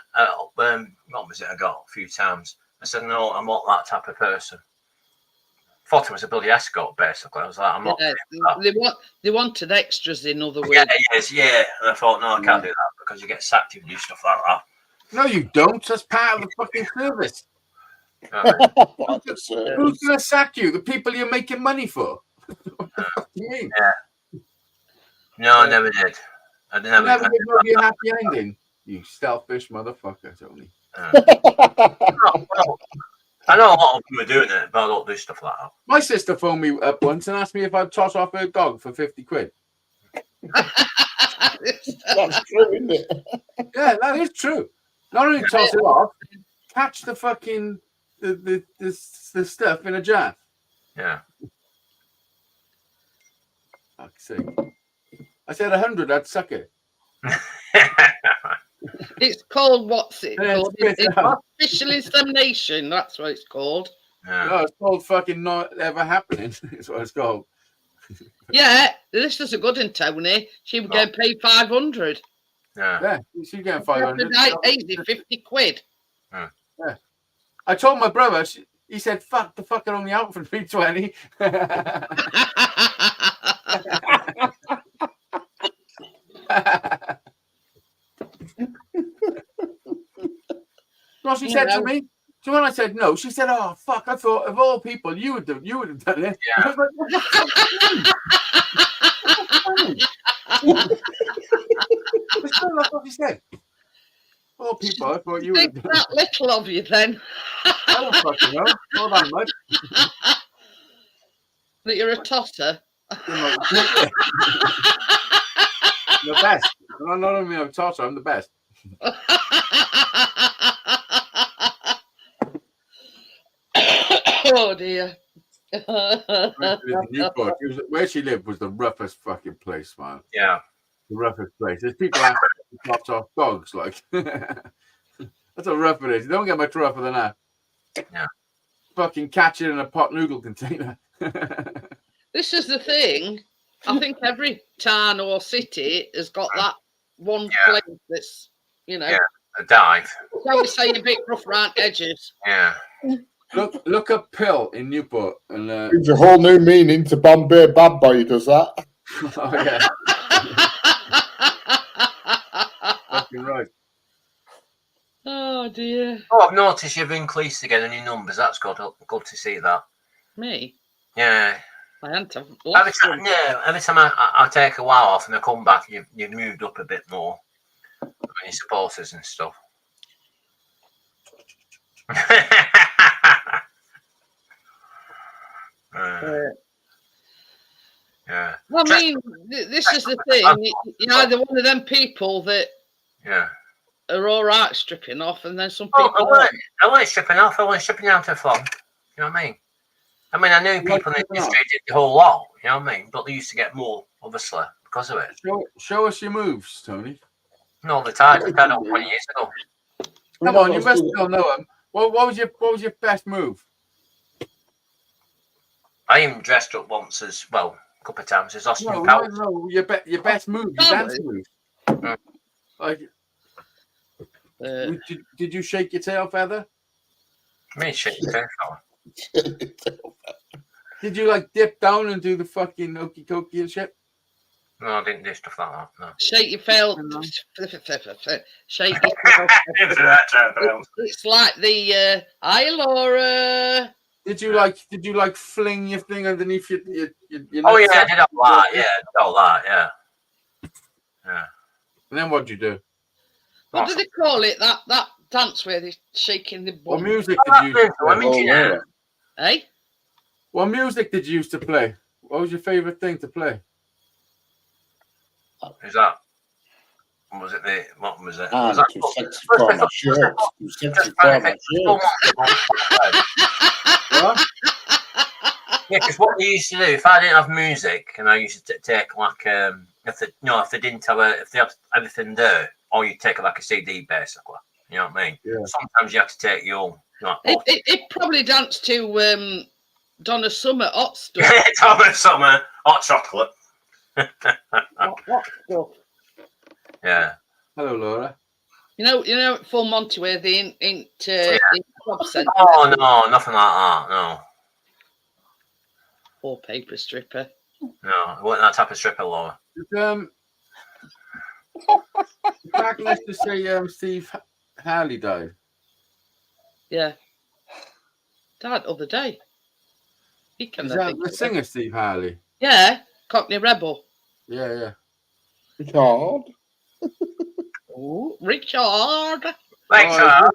What was it I got a few times? I said, no, I'm not that type of person. Thought it was a bloody escort, basically. I was like, I'm not. They wanted extras, in other words. Yeah, yes, yeah. And I thought, no, I can't do that because you get sacked if you do stuff like that. No, you don't. That's part of the fucking service. You know what I mean? Who's going to sack you? The people you're making money for. What the fuck do you mean? No, I never did. I You never give nobody a happy ending. You selfish motherfucker, Tony. Well, I know a lot of them are doing it, but I don't do stuff like that. My sister phoned me up once and asked me if I'd toss off her dog for 50 quid. That's true, isn't it? Yeah, that is true. Not only toss it off, catch the fucking the stuff in a jar. Yeah. Fuck's sake. I said 100, I'd suck it. It's called, what's it Yeah, called? it's It's artificial insemination. That's what it's called. Yeah. No, it's called fucking not ever happening. That's what it's called. Yeah, this is a good one, Tony. She would get paid 500. Yeah. Yeah, she's getting 500. Easy, 50 quid. Yeah. I told my brother, he said, fuck, the fucker only out for 320. Well, she said to me, so when I said no, she said, oh, fuck, I thought of all people, you would have done it. Yeah. I was like, what the fuck? That's not what she said. All people, I thought you would have Think done it. that little of you then. I don't fucking know. Not that much. That you're a tosser. You know, the best. I'm not only a tosser, I'm the best. Oh dear. Newport. Where she lived was the roughest fucking place, man. Yeah. The roughest place. There's people out there tops off dogs, like. That's how rough it is. You don't get much rougher than that. Yeah. Fucking catch it in a pot noodle container. This is the thing. I think every town or city has got that one place that's, you know, A dive. shall we say, a bit rough around edges. Yeah. Look up pill in Newport and Gives a whole new meaning to Bombay Bad Boy, does that? oh yeah, fucking right. Oh dear. Oh, I've noticed you've increased again in your numbers. That's good. Good to see that. Me? Yeah. I hadn't have Every lost time, them. every time I take a while off and I come back, you've moved up a bit more. I mean, your supporters and stuff. Yeah. I mean, this is the thing. You're either one of them people that Yeah. are all right stripping off, and then some Oh, people. I weren't stripping off. I weren't stripping down to the floor. You know what I mean? I knew people in the industry did the whole lot. You know what I mean? But they used to get more, obviously, because of it. Show us your moves, Tony. No, the tides I on 20 years ago. Come on, you must still know them. What was your best move? I even dressed up once as well, a couple of times as Austin No, Powell. no, your best move, your dance move. Like, did you shake your tail feather? Me shit your tail feather. Did you like dip down and do the fucking okey cokey and shit? No, I didn't do stuff like that. No. Shake your fail. Shake your It's like the hi Laura. Did you like fling your thing underneath your Oh yeah, I did all that. Yeah, I did all that. Yeah. Yeah. And then what'd you do? What do they call it? That dance where they're shaking the bum. What music did you use? Eh? What music did you use to play? What was your favourite thing to play? Is that? Was it the? What was it? Ah, Was that? too sexy for my shirt. Too sexy for my shirt. Yeah, because what they used to do, if I didn't have music, and I used to take like if they didn't have if they have everything there, or you take like a CD basically. You know what I mean? Yeah. Sometimes you have to take your own. It probably danced to Donna Summer hot stuff. Donna Summer hot chocolate. Hot stuff. Yeah. Hello, Laura. You know, at Full Monty where they in club centre. Oh no, nothing like that. No. Or paper stripper. No, it wasn't that type of stripper, Laura. Back next to say Steve Harley died. Yeah. Died the other day. He can Is that the singer Steve Harley? Yeah, Cockney Rebel. Yeah. Richard. Ooh, Richard. Like I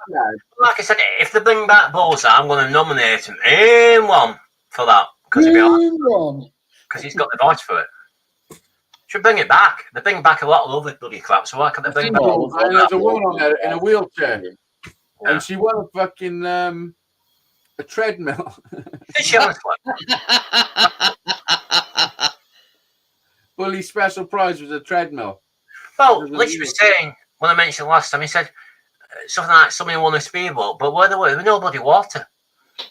said, if they bring back Bullseye, I'm going to nominate him in one for that because he's got the voice for it. Should bring it back. They bring back a lot of other bloody crap, so why can't they bring back? And there's a woman on there in a wheelchair, Yeah. and she won a fucking a treadmill. Did she honestly? Bully special prize was a treadmill. Well, Lich was saying when I mentioned last time, he said something like somebody won a speedboat, but where they were, there was no bloody water.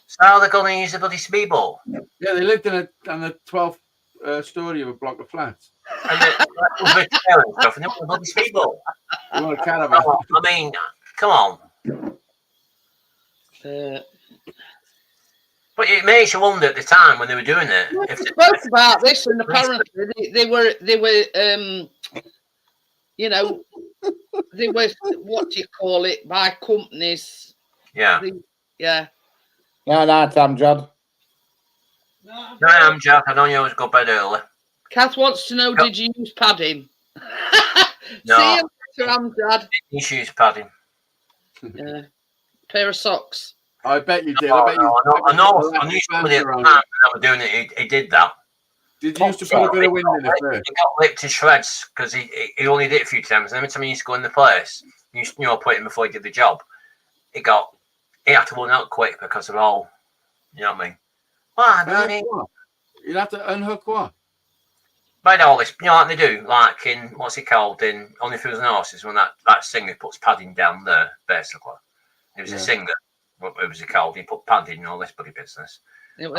So how are they going to use a bloody speedboat? Yeah, they lived on the 12th story of a block of flats. And stuff, and they want a bloody speedboat. They want a caravan. I mean, come on. But it makes you wonder at the time when they were doing it. We spoke about this, and apparently they were you know, they were, what do you call it, by companies. Yeah. Yeah. No, Amjad. No, I'm Jack. I know you always go to bed early. Kath wants to know, did you use padding? No. See you later, Amjad. You use padding. Yeah. Pair of socks. I bet you did. Oh, I bet you. I knew somebody at the time when I was doing it. He did that. Did you used to put a bit of wind in it first? He got licked to shreds because he only did it a few times. And every time he used to go in the place, you know, put him before he did the job. He had to run out quick because of all, you know what I mean? Well, You'd have to unhook what? Made all this, you know, like they do, like in what's it called in Only Fools and Horses, when that singer puts padding down there, basically. It was a singer. What was it called? He put padding and all this bloody business. And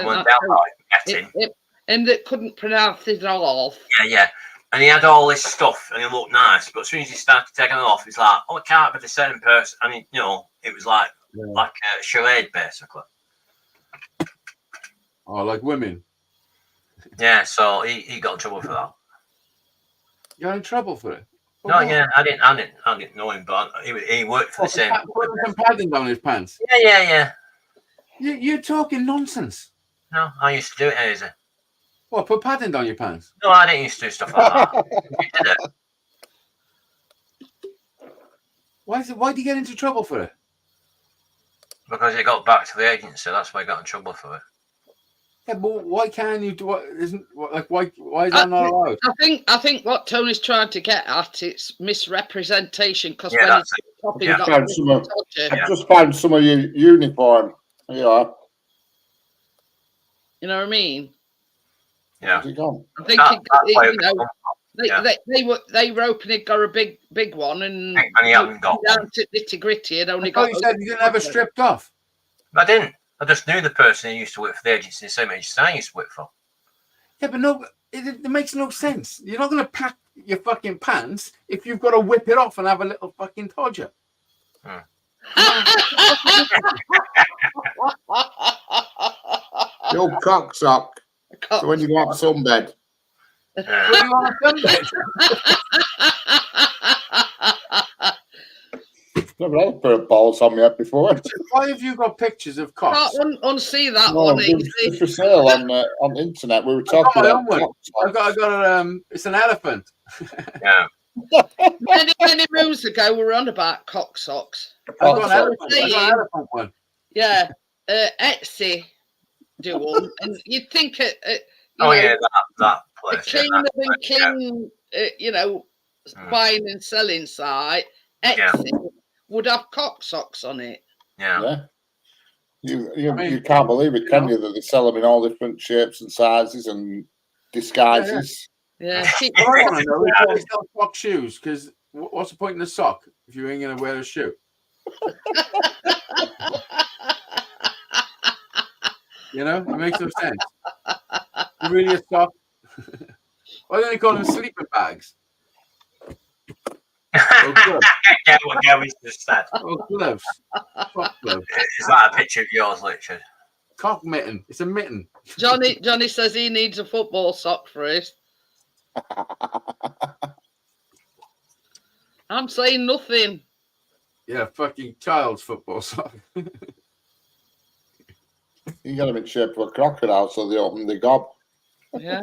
that couldn't pronounce it all. Yeah. And he had all this stuff and he looked nice, but as soon as he started taking it off, he's like, oh, it can't be the same person. And he, you know, it was like a charade, basically. Oh, like women. Yeah, so he got in trouble for that. You got in trouble for it? No, yeah, I didn't know him, but he worked for the same. Putting some padding down his pants. Yeah. You're talking nonsense. No, I used to do it, Hazy. What? Put padding down your pants? No, I didn't used to do stuff like that. You did it. Why did you get into trouble for it? Because it got back to the agency. That's why I got in trouble for it. Yeah, but why can't you do what? Isn't like why is that not allowed? I think what Tony's trying to get at, it's misrepresentation, because Yeah, when that's it's it. topic Yeah. got Found some of- dodgy, I've just found some of your uniform. You know, you know what I mean? Yeah. where's it gone? I think That's why you know, yeah. they were hoping it got a big one, and he hasn't got down one. to nitty gritty, and I only thought got. you said you didn't have it stripped off. I didn't. I just knew the person who used to work for the agency, the same agency I used to work for. Yeah, but no, it makes no sense. You're not going to pack your fucking pants if you've got to whip it off and have a little fucking todger. The old cock sock. So when you go up sunbed. Yeah. What do you want a sunbed? Never had a pair of balls on me up before. Why have you got pictures of cocks? Can't unsee that No, one it was easy. just for sale on the internet. We were I got talking my about own one. cock I socks. got it's an elephant. Yeah. Many moons ago, we were on about cock socks. I got an sorry. elephant. I got an elephant one. Yeah, Etsy do one, and you'd think Oh know, yeah, that a place. cleaner Yeah, that than place, yeah. clean, you know, buying and selling site, Yeah. Etsy would have cock socks on it. Yeah. Yeah. I mean, You can't believe it, can know. you, that they sell them in all different shapes and sizes and disguises. Yeah, keep What I want to know is why they sell sock shoes, because what's the point in a sock if you ain't going to wear a shoe? You know, it makes no sense. You really a sock? Why don't they call them sleeping bags? Or gloves? Get what Gary's just said. Or gloves? Sock gloves. Is that a picture of yours, Richard? Cock mitten. It's a mitten. Johnny says he needs a football sock for it. I'm saying nothing. Yeah, fucking child's football sock. You got them in shape of a crocodile, so they open the gob. Yeah.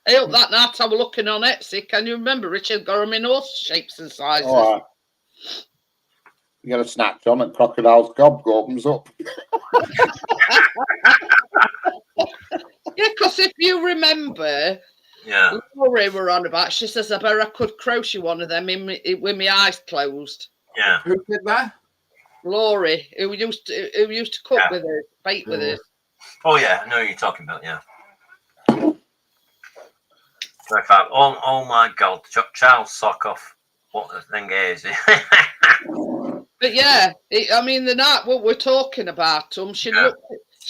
I hope that night I was looking on Etsy. Can you remember Richard got them in all shapes and sizes? All right. You got a snatch on and crocodile's gob opens up. Yeah, because if you remember, Yeah. Laurie were on about, she says, I bet I could crochet one of them with my eyes closed. Yeah. Who did that? Laurie, who used to cook with us, bake with us. Oh yeah, I know who you're talking about. Yeah. In fact, oh my God, child sock off. What the thing is? But yeah, I mean, the night what we're talking about, she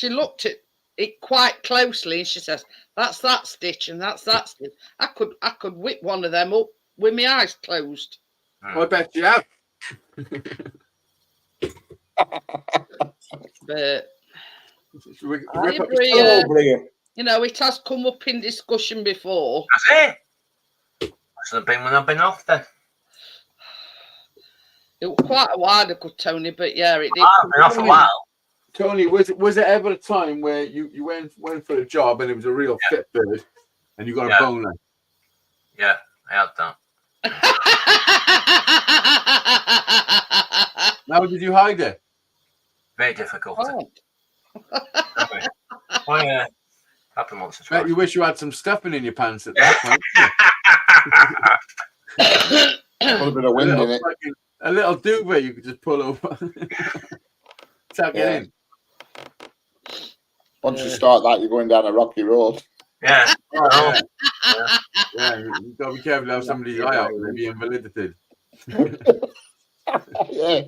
looked at it quite closely, and she says, "That's that stitch, and that's that stitch. I could whip one of them up with my eyes closed." I bet you have. But Rip I up agree, your- you know, it has come up in discussion before. That's it. Must have been when I've been off then. It was quite a while ago, Tony, but yeah, it did. I've been off a while. Tony, was it ever a time where you went for a job and it was a real fit bird and you got a boner? Yeah, I had that. How did you hide it? Very difficult. Oh. Oh yeah. Happened once or Bet twice. you wish you had some stuffing in your pants at that point. Put a bit of wind in it. A little duvet you could just pull over. Tuck it in. Once you start that, you're going down a rocky road. Yeah. Oh, yeah, you got to be careful to have somebody's eye out. They'll be invalidated. Yeah,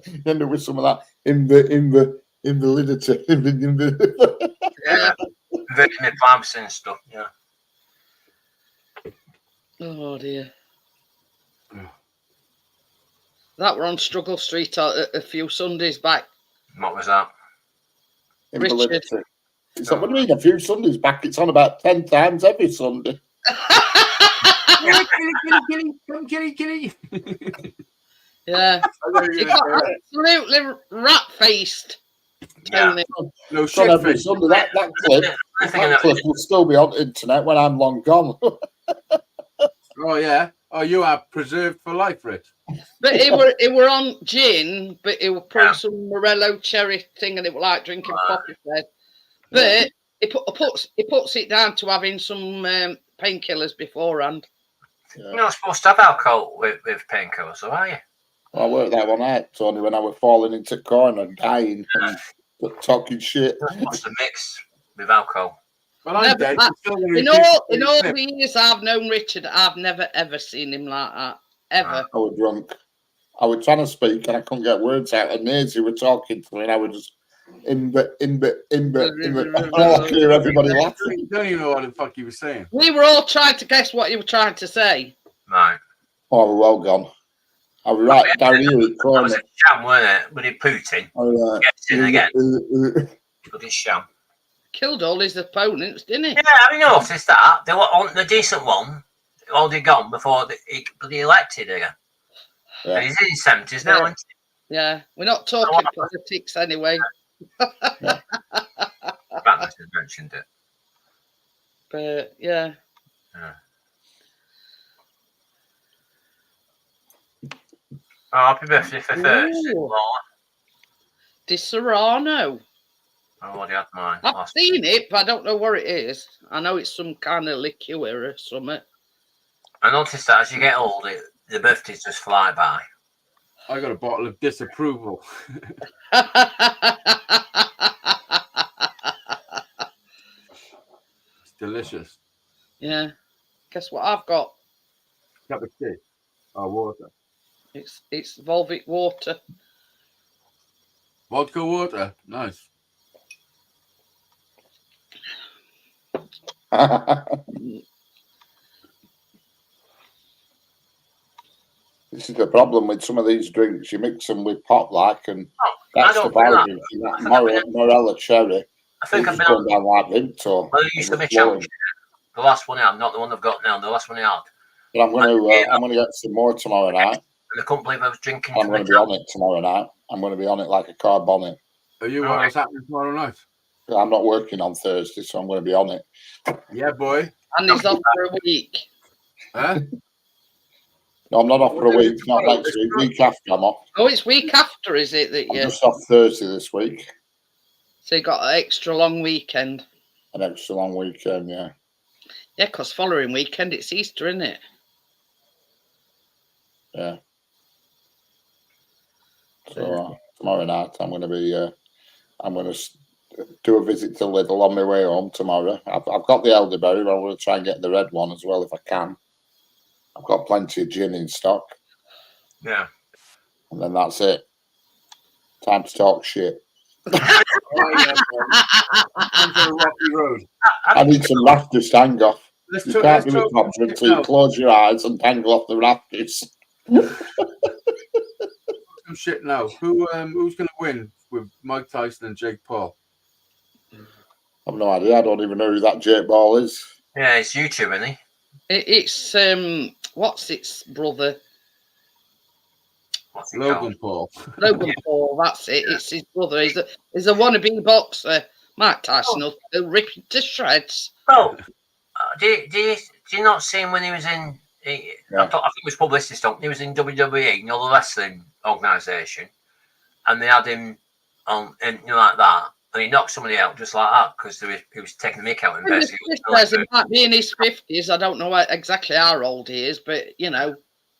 you end up with some of that invalidity. Yeah. Vitamin pharmacy and stuff. Yeah. Oh dear. That were on Struggle Street a few Sundays back. What was that? Invalidity. It's like, what do you mean a few Sundays back? It's on about 10 times every Sunday. Kitty. Yeah. She got absolutely rat-faced. Yeah. No It's on shit every face. Sunday. That clip will still be on the internet when I'm long gone. Oh yeah. Oh, you are preserved for life, Rich. But it were on gin, but it were probably some Morello cherry thing, and it was like drinking poppy bread. But He puts it down to having some painkillers beforehand. Yeah. You're not supposed to have alcohol with painkillers, though, are you? Well, I worked that one out, Tony, when I was falling into the corner, dying and talking shit. You're not supposed to mix with alcohol. Well, I'm Never, dead. in all the years I've known Richard, I've never ever seen him like that. Ever. I was drunk. I was trying to speak and I couldn't get words out. And Nancy were talking to me, and I was just in the. All I could hear everybody laughing. You don't even know what the fuck you were saying. We were all trying to guess what you were trying to say. Right. Oh, we're well gone. I was right down here at the That corner. was a sham, weren't it? With Putin. Oh, Gets in again. Bloody sham. Killed all his opponents, didn't he? Yeah, have you noticed that? They were on the decent one, already gone before he bloody elected again. Yeah. And he's in his 70s now, isn't he? Yeah, we're not talking politics anyway. Magnus has mentioned it. But yeah. Oh, happy birthday for Thursday, Ooh. Laura. Di Serrano. I already had mine. I've seen it, but I don't know what it is. I know it's some kind of liqueur or something. I noticed that as you get older, the birthdays just fly by. I got a bottle of disapproval. It's delicious. Yeah. Guess what I've got? Cup of tea. Oh, water. It's Volvic water. Vodka water. Nice. This is the problem with some of these drinks. You mix them with pot like, and I that's the don't do value. That Morella cherry. I think I've been going on. down like Vimto. Well, it used to be challenge. The last one I had, not the one I've got now. The last one I had. But I'm going to get some more tomorrow night. And I couldn't believe I was drinking. I'm going to be on it tomorrow night. I'm going to be on it like a car bonnet. Are you what's happening tomorrow night? I'm not working on Thursday, so I'm going to be on it. Yeah, boy. And he's off for a week. Huh? No, I'm not off for a week. Not next week. Week after I'm off. Oh, it's week after, is it? That I'm you? just off Thursday this week. So you got an extra long weekend. An extra long weekend, yeah. Yeah, because following weekend it's Easter, isn't it? Yeah. So tomorrow night I'm going to be. I'm going to do a visit to Lidl on my way home tomorrow. I've got the elderberry, but I'm going to try and get the red one as well if I can. I've got plenty of gin in stock. Yeah. And then that's it. Time to talk shit. I need some rafters to hang off. You can't do it properly until you close your eyes and tangle off the rafters. Some shit now. Who's going to win with Mike Tyson and Jake Paul? I've no idea. I don't even know who that Jake Paul is. Yeah, it's YouTube, isn't he? It's what's its brother? What's he Logan called? Paul. Logan Paul. That's it. It's his brother. He's a wannabe boxer. Mike Tyson will rip him to shreds. Oh, do you not see him when he was in? I think it was publicity stunt. He was in WWE, you know, the wrestling organisation, and they had him on, and like that, and he knocked somebody out just like that because he was taking the mick out. And basically, he might be in his 50s. I don't know exactly how old he is, but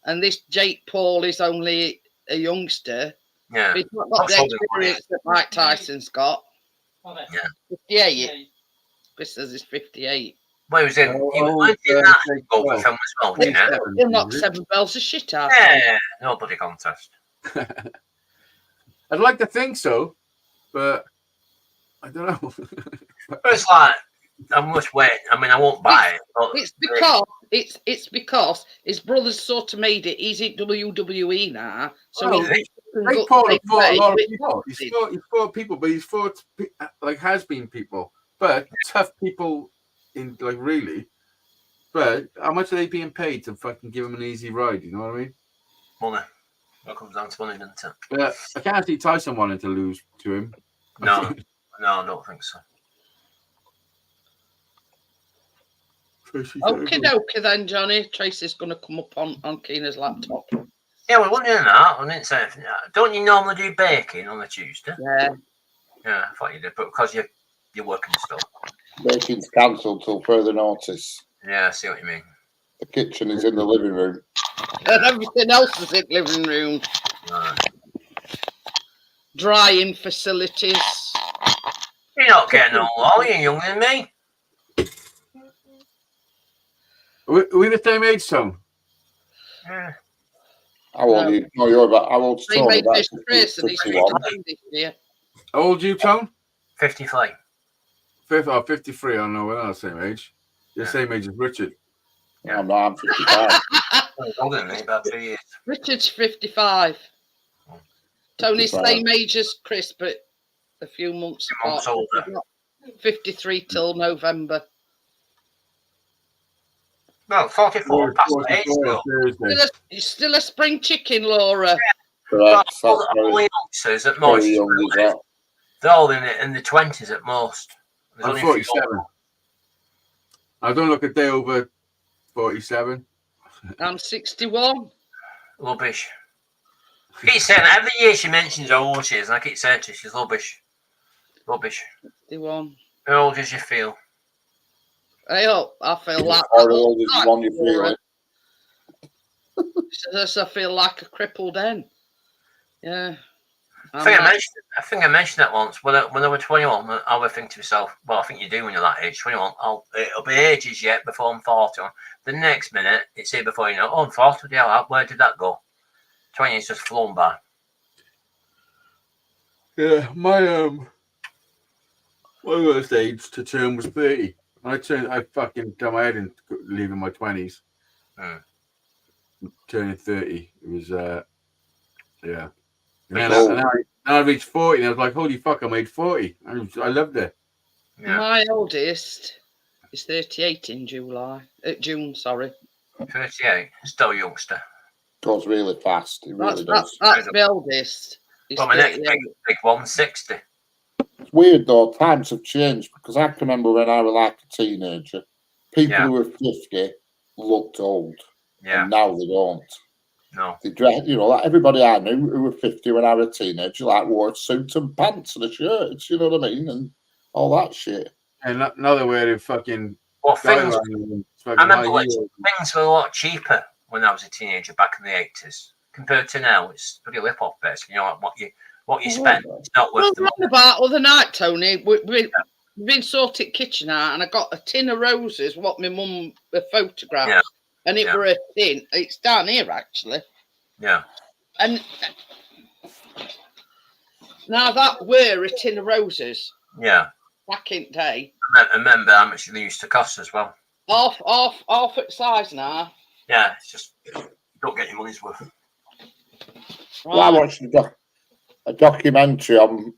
and this Jake Paul is only a youngster. Yeah, He's not got the experience that Mike Tyson's got. Yeah, 58. Chris says he's 58. Well, he was in that over film as well, you know. He'll knock 7 bells of shit out. Yeah, nobody contest. I'd like to think so, but I don't know. It's like I must wait. I mean, I won't buy it. But It's because his brother's sort of made it. He's in WWE now, so Jake Paul has fought a lot of people. He's fought people, but he's fought like has-been people, but tough people in like really. But how much are they being paid to fucking give him an easy ride? You know what I mean? Money. That comes down to money, doesn't it? But I can't see Tyson wanting to lose to him. No, I don't think so. Okay, then, Johnny. Tracy's going to come up on Keena's laptop. Yeah, we weren't doing that. I didn't say anything. Don't you normally do baking on a Tuesday? Yeah. Yeah, I thought you did, but because you're working still. Baking's cancelled till further notice. Yeah, I see what you mean. The kitchen is in the living room. And everything else is in living room. Right. Drying facilities. You're not getting old, are you? Younger than me. Are we the same age, Tom? Yeah. How old are you? No, you're about. How old's They Tony? made About this Chris and he's 51. 51 this year. How old are you, Tom? 53. 53. I don't know. We're not the same age. You're the Yeah. same age as Richard. Yeah. I'm not. I'm 55. You're older than me, about 2 years. Richard's 55. Tony's 55. same age as Chris, but a few months apart. Months older. 53 till November. No, 44 past the age 44 though. on Thursday. Still a spring chicken, Laura. Correct. All That's the very, youngsters at most, very young as well. they're all in the 20s at most. There's I'm only a few 47. I don't look a day over 47. I'm 61. Rubbish. I keep saying every year she mentions how old she is, and I keep saying to her, she's rubbish. Rubbish. 61. How old does you feel? I hope I feel like How old is the one you feel? Says I feel like a crippled hen. Yeah. I think I mentioned that once. When I was 21, I would think to myself, well, I think you do when you're that age, 21. It'll be ages yet before I'm 40. The next minute, it's here before you know, oh, I'm 40. Yeah, where did that go? 20 has just flown by. Yeah, my worst age to turn was 30. I fucking done my head in leaving my 20s. Turning 30. It was yeah. And then I reached 40 and I was like, holy fuck, I made 40. I loved it. Yeah. My oldest is 38 in June, sorry. 38, still a youngster. Goes really fast. It really does. That's my oldest. He's Well, my next 38. big one, 60. It's weird though. Times have changed because I can remember when I was like a teenager, people who were 50 looked old. Yeah. And now they don't. No. They dress, like everybody I knew who were 50 when I was a teenager, like wore suits and pants and a shirt. You know what I mean? And all that shit. And now they're wearing fucking. Well, things. I remember things were a lot cheaper when I was a teenager back in the 80s compared to now. It's pretty lip-off basically. You know what you spend. It's not worth the money. About other night, Tony. We've been sorting kitchen out, and I got a tin of roses. What my mum photographed. Yeah. And it were a tin. It's down here, actually. Yeah. And now that were a tin of roses. Yeah. Back in the day. I remember how much they used to cost as well. Half its size now. Yeah, it's just you don't get your money's worth. Right. Well, I watched a documentary on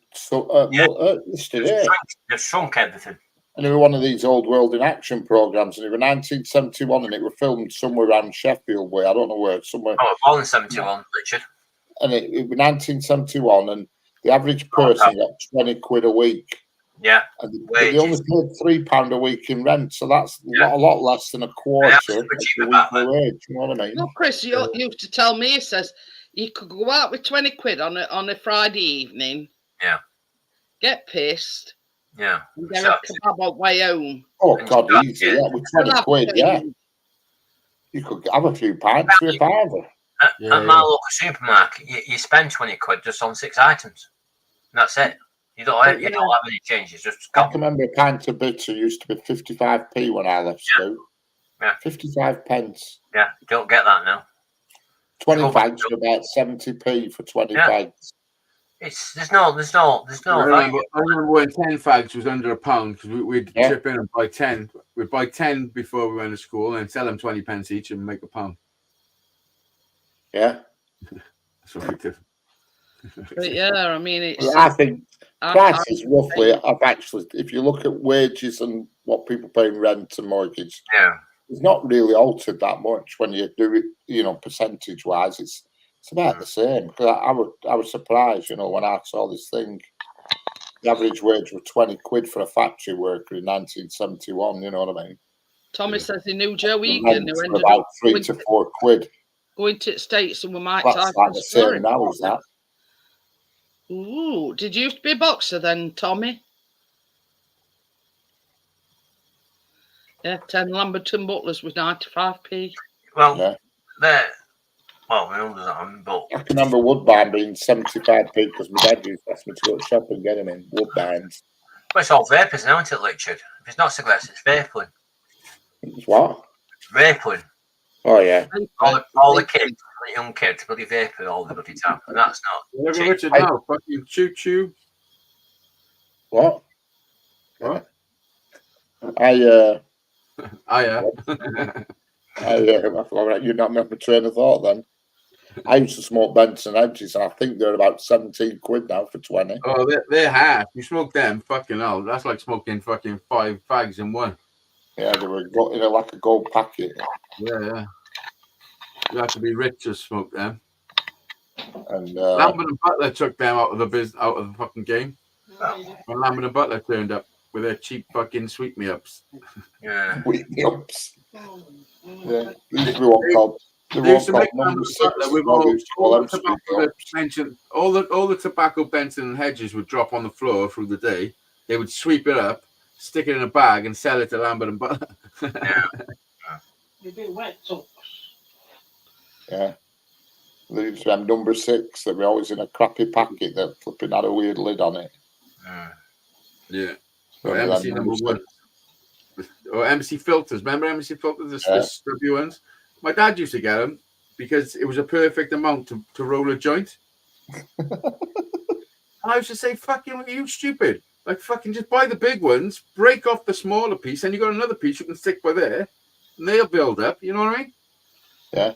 yesterday. They've shrunk everything. And it was one of these old world in action programs, and it was 1971, and it was filmed somewhere around Sheffield way. I don't know where, somewhere. Oh, born in 71, Richard. And it was 1971, and the average person got 20 quid a week. Yeah. And they only paid £3 a week in rent, so that's a lot less than a quarter of the weekly wage. You know what I mean? Well, Chris, you used to tell me, he says, you could go out with 20 quid on a Friday evening. Yeah. Get pissed. Yeah. And get a kebab on way home. Oh, God, easy. Yeah, with 20 quid, yeah. You could have a few pints for a fiver. At my local supermarket, you spend 20 quid just on 6 items. And that's it. You don't have any changes. Just I can remember a pint of bitter used to be 55p when I left school. Yeah. 55 pence. Yeah, you don't get that now. 20 fags are about 70p for 20 fags. There's no value. I remember when 10 fags was under £1 because we'd chip in and buy 10. We'd buy 10 before we went to school and sell them 20 pence each and make £1. Yeah. That's what we did. But yeah, I mean, it's. I think prices roughly have actually, if you look at wages and what people pay in rent and mortgage, it's not really altered that much when you do it, percentage wise. It's about the same. Because I was surprised, when I saw this thing. The average wage was 20 quid for a factory worker in 1971. You know what I mean? Tommy says he knew Joe Egan, who ended about up 3 to 4 quid. Going to the States, and we might. That's like the same now, is that? Ooh, did you used to be a boxer then, Tommy? Yeah, 10 Lamberton Butlers with 95p. Well, Yeah. they're well, my own doesn't on, but I can remember Woodbine being 75p because my dad used to ask me to go shop and get them in Woodbines. well, it's all vapors now, isn't it, Richard? If it's not cigarettes, it's vaping. It's what? Vaping. Oh yeah. All the kids, the young kids, bloody vapor all the bloody time, and that's not. Look at cheap. Richard now. Fucking choo. What? What? I yeah. you're not making my train of thought then. I used to smoke Benson Edges, and I think they're about 17 quid now for 20. Oh, they're half. You smoke them, fucking hell. That's like smoking fucking 5 fags in one. Yeah, they were like a gold packet. Yeah. You have to be rich to smoke them. And Lambert and Butler took them out of the fucking game. When Lambert and Butler turned up with their cheap fucking sweet me ups. Yeah. Sweet me ups. Yeah, these used to be what called. They used to make Lambert and Butler with all the tobacco Benson and Hedges would drop on the floor through the day. They would sweep it up, stick it in a bag, and sell it to Lambert and Butler. Yeah. You do wet socks. Yeah. There used to have number 6 that were always in a crappy packet that flipping had a weird lid on it. Yeah. Or Remember MC that number number 1. Or MC filters. Remember MC filters? The stubby ones? My dad used to get them because it was a perfect amount to roll a joint. And I used to say, fucking, are you stupid? Like, fucking just buy the big ones, break off the smaller piece, and you got another piece you can stick by there, and they'll build up. You know what I mean? Yeah.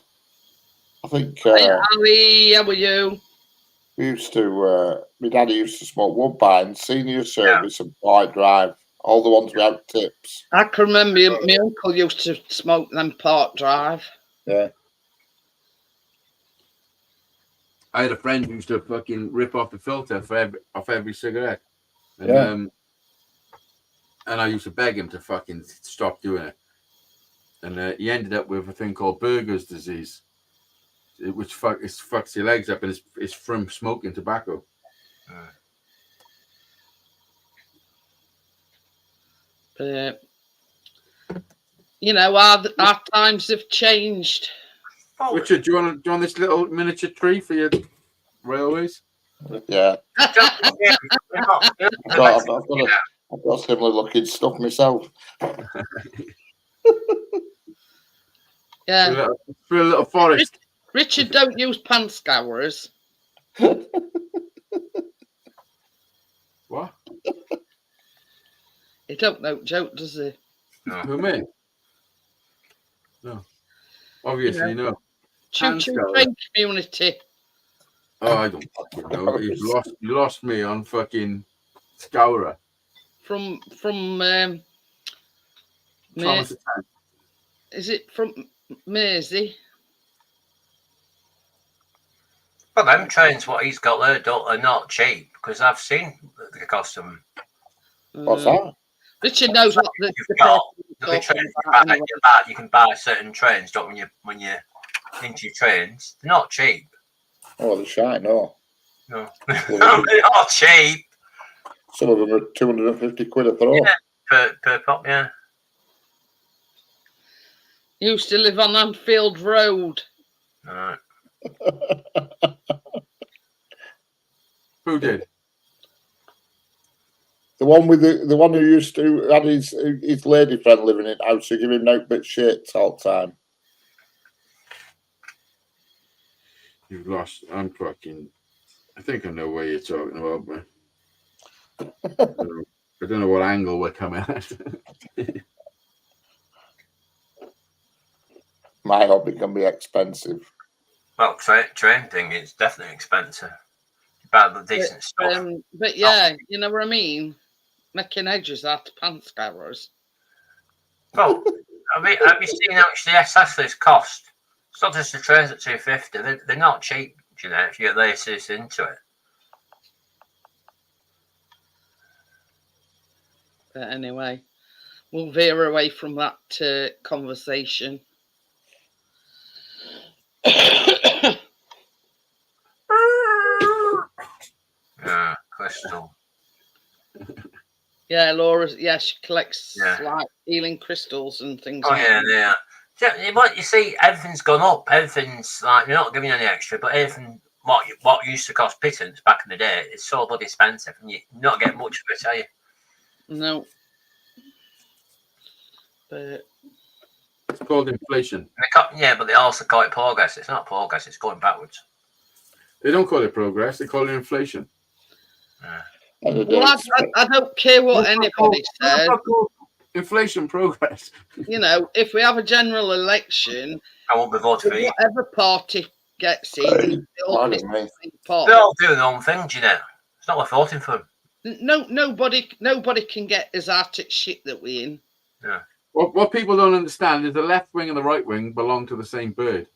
I think Hi, Ali, how are you? we used to, my daddy used to smoke Woodbine, Senior Service and White Drive, all the ones without tips. I can remember my uncle used to smoke them Park Drive. Yeah. I had a friend who used to fucking rip off the filter off every cigarette. And and I used to beg him to fucking stop doing it. And he ended up with a thing called Berger's disease, which fucks your legs up, and it's from smoking tobacco. You know, our times have changed. Richard, do you want this little miniature tree for your railways? Yeah. I've got similar looking stuff myself. Yeah. For a little forest. Richard don't use pant scourers. What? He don't know joke, does he? No. Who, me? No. Obviously, no. Choo train community. Oh, I don't fucking know. You lost me on fucking scourer. From Thomas is it from Maisie? Well, them trains, what he's got there, are not cheap because I've seen the cost of them. What's that? Richard knows what the trains you can buy certain trains, don't when you're into your trains. They're not cheap. Oh, they're shy, no. No, they're not cheap. Some of them are 250 quid a throw. Yeah, per pop, yeah. Used to live on Anfield Road. Right. Who did? The one with the one who used to had his lady friend living in the house, so give him no bit shit all the time. You've lost. I'm fucking. I think I know what you're talking about, but I don't know what angle we're coming at. My hobby can be expensive. Well, train thing is definitely expensive. Buy the decent stuff. But yeah, you know what I mean? Making edges out of pant scourers. Well, have you seen how much the accessories cost? It's not just the trains at $250. They're not cheap, you know, if you get laces into it. But anyway, we'll veer away from that conversation. Crystal. Yeah, Laura. Yeah, she collects Yeah. like healing crystals and things. Oh like yeah, that. yeah. What you see, everything's gone up. Everything's like you're not giving any extra, but everything what used to cost pittance back in the day is so bloody expensive, and you're not getting much of it, are you? No. But It's called inflation. Yeah, but they also call it progress. It's not progress. It's going backwards. They don't call it progress. They call it inflation. Yeah. well, I don't care what anybody says. Inflation progress. You know, if we have a general election, I won't be voting for you. whatever party gets in, they'll piss the same pot. They're all doing their own thing, you know. It's not worth voting for them. Nobody can get us out of shit that we're in. Yeah. What people don't understand is the left wing and the right wing belong to the same bird.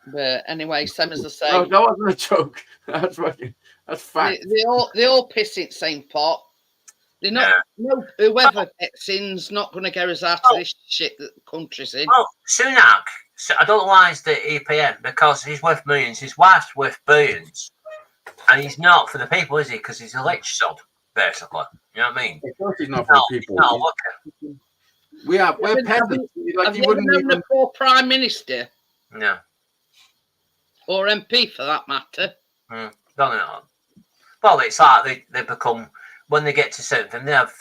But anyway, same as I say. No, that wasn't a joke. That's fact. They all piss in the same pot. They're not. Yeah. No, whoever gets in's not going to get us out of this shit that the country's in. Well, Sunak, I don't know why he's the EPM, because he's worth millions. His wife's worth billions, and he's not for the people, is he? Because he's a lich sod, basically. You know what I mean? Of course, he's not for the people. We're peasants. Like, you wouldn't known the poor Prime Minister? Yeah. Or MP for that matter. Don't know. Well, it's like they become, when they get to certain things, they have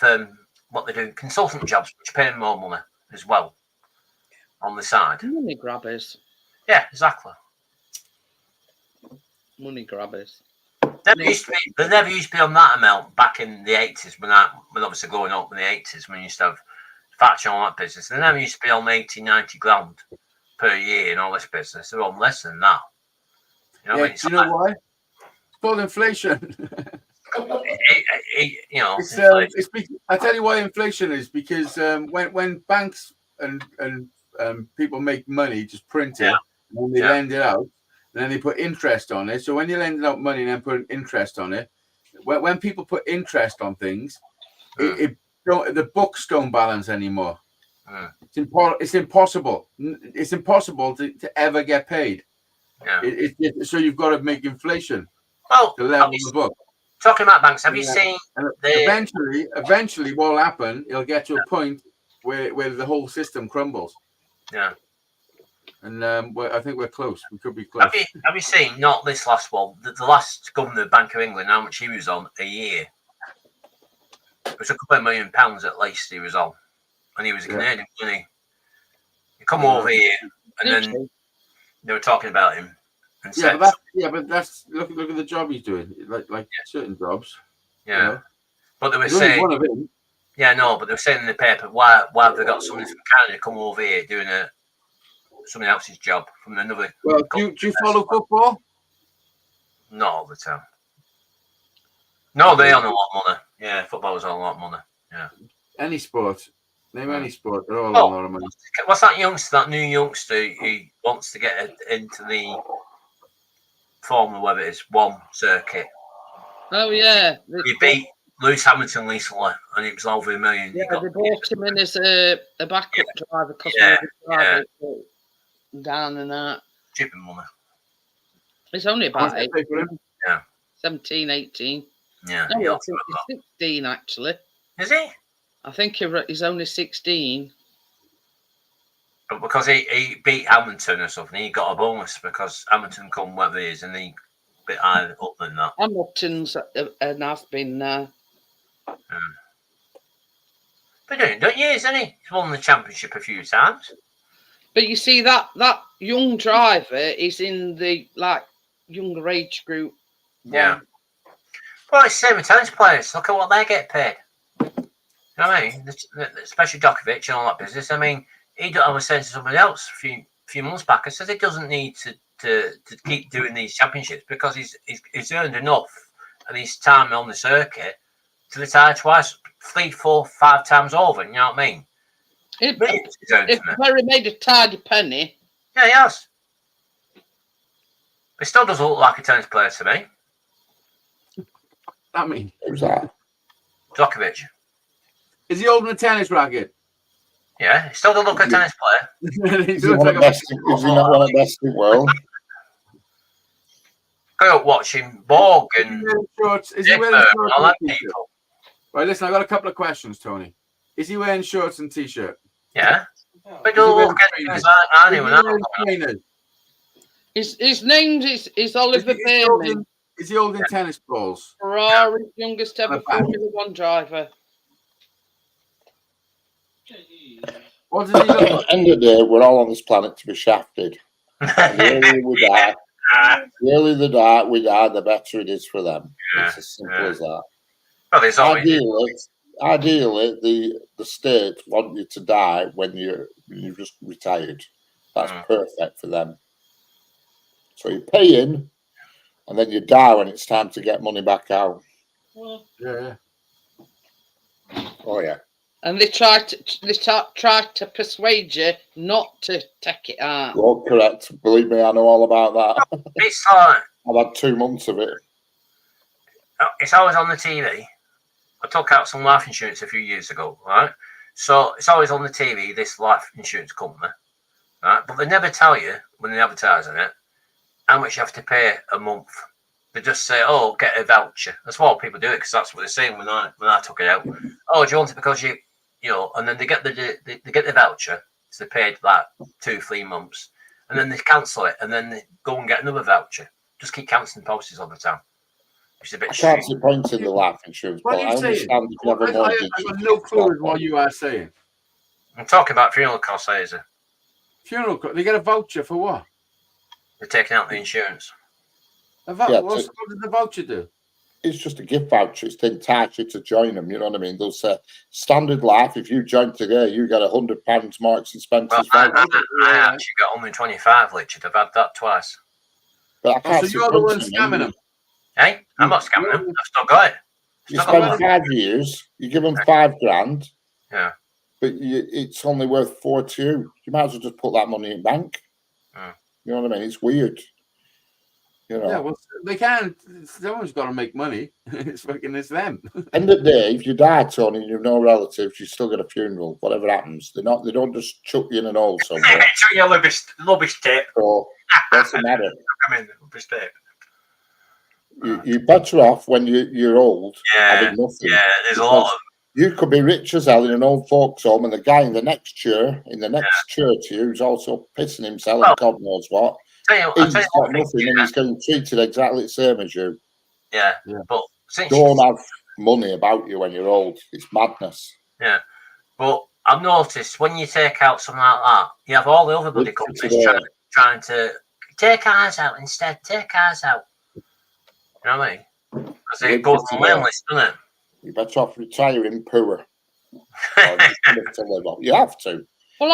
what they do, consultant jobs, which pay them more money as well on the side. Money grabbers. Yeah, exactly. Money grabbers. They never used to be on that amount back in the 80s, when obviously growing up in the 80s, when you used to have factory and all that business. They never used to be on 80, 90 grand per year in all this business. They're on less than that. You know, do you know why? It's called inflation. I tell you why inflation is, because when banks and people make money, just print it, and they lend it out, and then they put interest on it. So when you lend out money and then put interest on it, when people put interest on things, the books don't balance anymore. It's impossible. It's impossible to ever get paid. Yeah. So you've got to make inflation. Well, the level of the book. Talking about banks, have you seen? Eventually, what will happen? It'll get to a point where the whole system crumbles. Yeah. And I think we're close. We could be close. Have you seen? Not this last one. The last governor of the Bank of England. How much he was on a year? It was a couple of £1 million at least he was on, and he was a Canadian, wasn't he? He come over here, and then they were talking about him. And but that's look at the job he's doing. Like certain jobs. Yeah. You know? But they were saying one of them. Yeah, no, but they were saying in the paper, why have they got somebody from Canada come over here doing somebody else's job from another? Well, do you follow football? Not all the time. No, they earn a lot of money. Yeah, footballers earn a lot of money. Yeah. Any sport. Name any sport. They're all a lot of money. What's that new youngster who wants to get into the Formula, whether it's one circuit? Oh, yeah. He beat Lewis Hamilton recently, and it was over $1 million. Yeah, they bought him in as a backup driver because down and that. Stupid money. He's only about 17, 18. Yeah. No, I think he's 16 actually. Is he? I think he's only 16. But because he beat Hamilton or something, he got a bonus because Hamilton come whether he is, and he a bit higher up than that. Hamilton's and I've been But don't you, isn't he? He's won the championship a few times. But you see that young driver is in the younger age group. Yeah. Well, it's the same with tennis players. Look at what they get paid. You know what I mean? Especially Djokovic and all that business. I mean, he don't have a sense of somebody else a few months back. I said he doesn't need to keep doing these championships because he's earned enough and his time on the circuit to retire twice, 3, 4, 5 times over. You know what I mean? If Barry made a tidy penny. Yeah, he has. He still doesn't look like a tennis player to me. I mean, who's that? Djokovic. Is he holding a tennis racket? Yeah, he still doesn't look like a tennis player. Is he not one of the best in the world? Go up watching Borg Is he and wearing shorts? Is he Zipper wearing and shorts all and a that t-shirt? people. Right, listen, I got a couple of questions, Tony. Is he wearing shorts and t-shirt? Yeah. But Is he don't wearing look at trainers? things I Is he knew when I wearing was trainers? His name is Oliver Bierman. Is he holding tennis balls? Ferrari's youngest On ever the back. Formula One driver. What does he look At like? the end of the day, we're all on this planet to be shafted. And the earlier we die, the earlier they die, we die, the better it is for them. Yeah, It's as simple as that. Well, there's always Ideally, the state want you to die when you're just retired. That's perfect for them. So you pay in, and then you die when it's time to get money back out. Yeah. Oh yeah. And they try to persuade you not to take it out. You're correct. Believe me, I know all about that. it's like I've had 2 months of it. it's always on the TV. I took out some life insurance a few years ago, right? So it's always on the TV, this life insurance company, right? But they never tell you when they advertise on it how much you have to pay a month. They just say, "Oh, get a voucher." That's why people do it, because that's what they're saying when I took it out. Oh, do you want it because you know? And then they get the voucher. So they paid like 2-3 months, and then they cancel it, and then they go and get another voucher. Just keep cancelling policies all the time. Which is a bit I can't see points in the life insurance, What but are I you saying? understand if you have a mortgage. I got no clue with what you are saying. I'm talking about funeral costs, Hazer. Funeral cost. They get a voucher for what? They're taking out the insurance. What does the voucher do? It's just a gift voucher. It's to entice you to join them. You know what I mean? They'll say standard life. If you join today, you get £100 Marks and Spencer's Well, voucher. I actually got 125, Richard. I've had that twice. But I can't So see you're the one points in scamming them. Hey, I'm not scamming them. I've still got it. You spend 5 years, you give them £5,000. Yeah. But it's only worth 4 to you. You might as well just put that money in bank. You know what I mean? It's weird. You know. Yeah, well, they can't. Someone's got to make money. It's them. End of the day, if you die, Tony, and you've no relatives, you still get a funeral. Whatever happens, they don't just chuck you in an hole somewhere. Chuck you a rubbish tape. So what's the matter? I mean, rubbish tape. You're better off when you're old, having nothing. Yeah, there's a lot of. You could be rich as hell in an old folks' home, and the guy in the next chair, chair to you, who's also pissing himself and God knows what. He's got nothing, and he's getting treated exactly the same as you. Yeah. But don't have money about you when you're old. It's madness. Yeah, but I've noticed when you take out something like that, you have all the other bloody companies trying to take ours out instead. Take ours out. You know what I mean? Because it goes on the list, doesn't it? You're better off retiring poor. You have to. Well,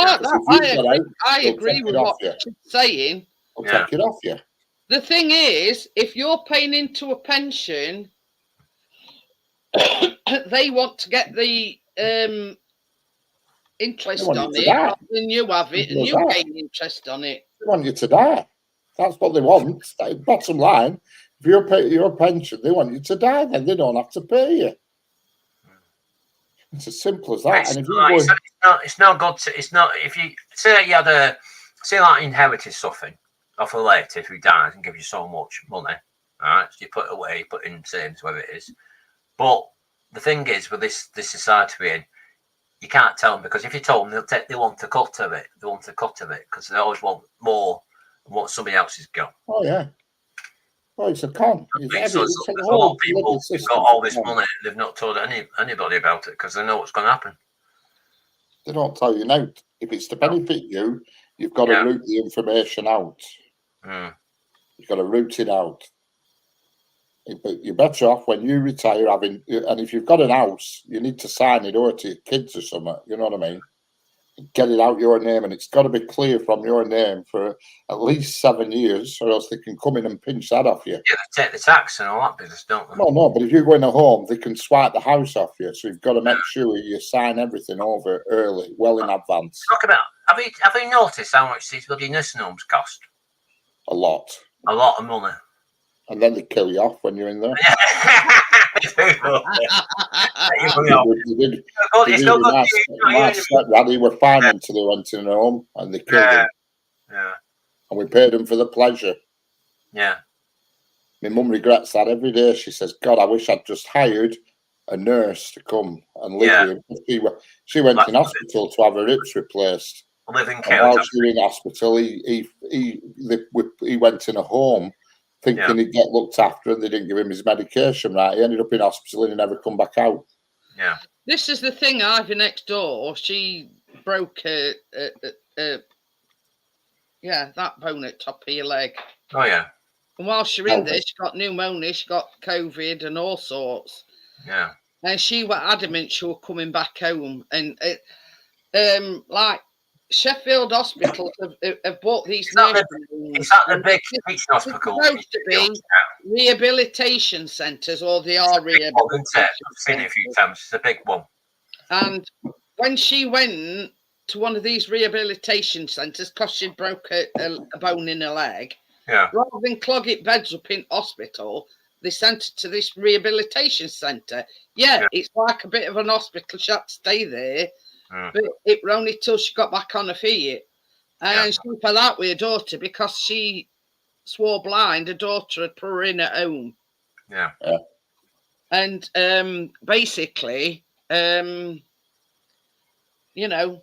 I agree with what you're saying. I'll take it off you. The thing is, if you're paying into a pension, they want to get the interest on it, rather than you have it, and you gain interest on it. They want you to die. That's what they want. Bottom line, if you're paying your pension, they want you to die. Then they don't have to pay you. It's as simple as that. It's not good to. It's not if you say you had like inherited something off a relative who dies and give you so much money. All right, so you put it away, you put it in savings, whatever it is. But the thing is, with this society we're in, you can't tell them, because if you told them, they want a cut of it. They want a cut of it because they always want more than what somebody else has got. Oh yeah. Oh, it's a con. There's a lot of people who've got all this money. They've not told anybody about it because they know what's going to happen. They don't tell you now. If it's to benefit you, you've got to root the information out. You've got to root it out. But you're better off when you retire having, and if you've got an house, you need to sign it over to your kids or something. You know what I mean? Get it out your name, and it's got to be clear from your name for at least 7 years, or else they can come in and pinch that off you. Yeah, they take the tax and all that business, don't they? No, but if you're going to home, they can swipe the house off you. So you've got to make sure you sign everything over early, well in advance. Talk about. Have you noticed how much these bloody nursing homes cost? A lot. A lot of money. And then they kill you off when you're in there. My stepdaddy were fine until they went in a home and they killed him. Yeah. And we paid them for the pleasure. Yeah. My mum regrets that every day. She says, God, I wish I'd just hired a nurse to come and live with him. She went in hospital to have her hips replaced. Living and while she was in hospital, he went in a home thinking he'd get looked after, and they didn't give him his medication right. He ended up in hospital and he never come back out. Yeah. This is the thing, Ivy next door, she broke that bone at top of your leg. Oh, yeah. And while she was in there, she got pneumonia, she got COVID and all sorts. Yeah. And she was adamant she was coming back home. And like Sheffield Hospitals have bought these nursing homes. Is that the big teaching hospital? It's supposed to be rehabilitation centres, or they are rehabilitation centres. I've seen it a few times. It's a big one. And when she went to one of these rehabilitation centres, because she'd broke a bone in her leg, rather than clog it beds up in hospital, they sent her to this rehabilitation centre. Yeah, it's like a bit of an hospital. She had to stay there, but it was only till she got back on her feet. And she fell out with her daughter because she swore blind her daughter had put her in at home. Yeah. And basically, you know,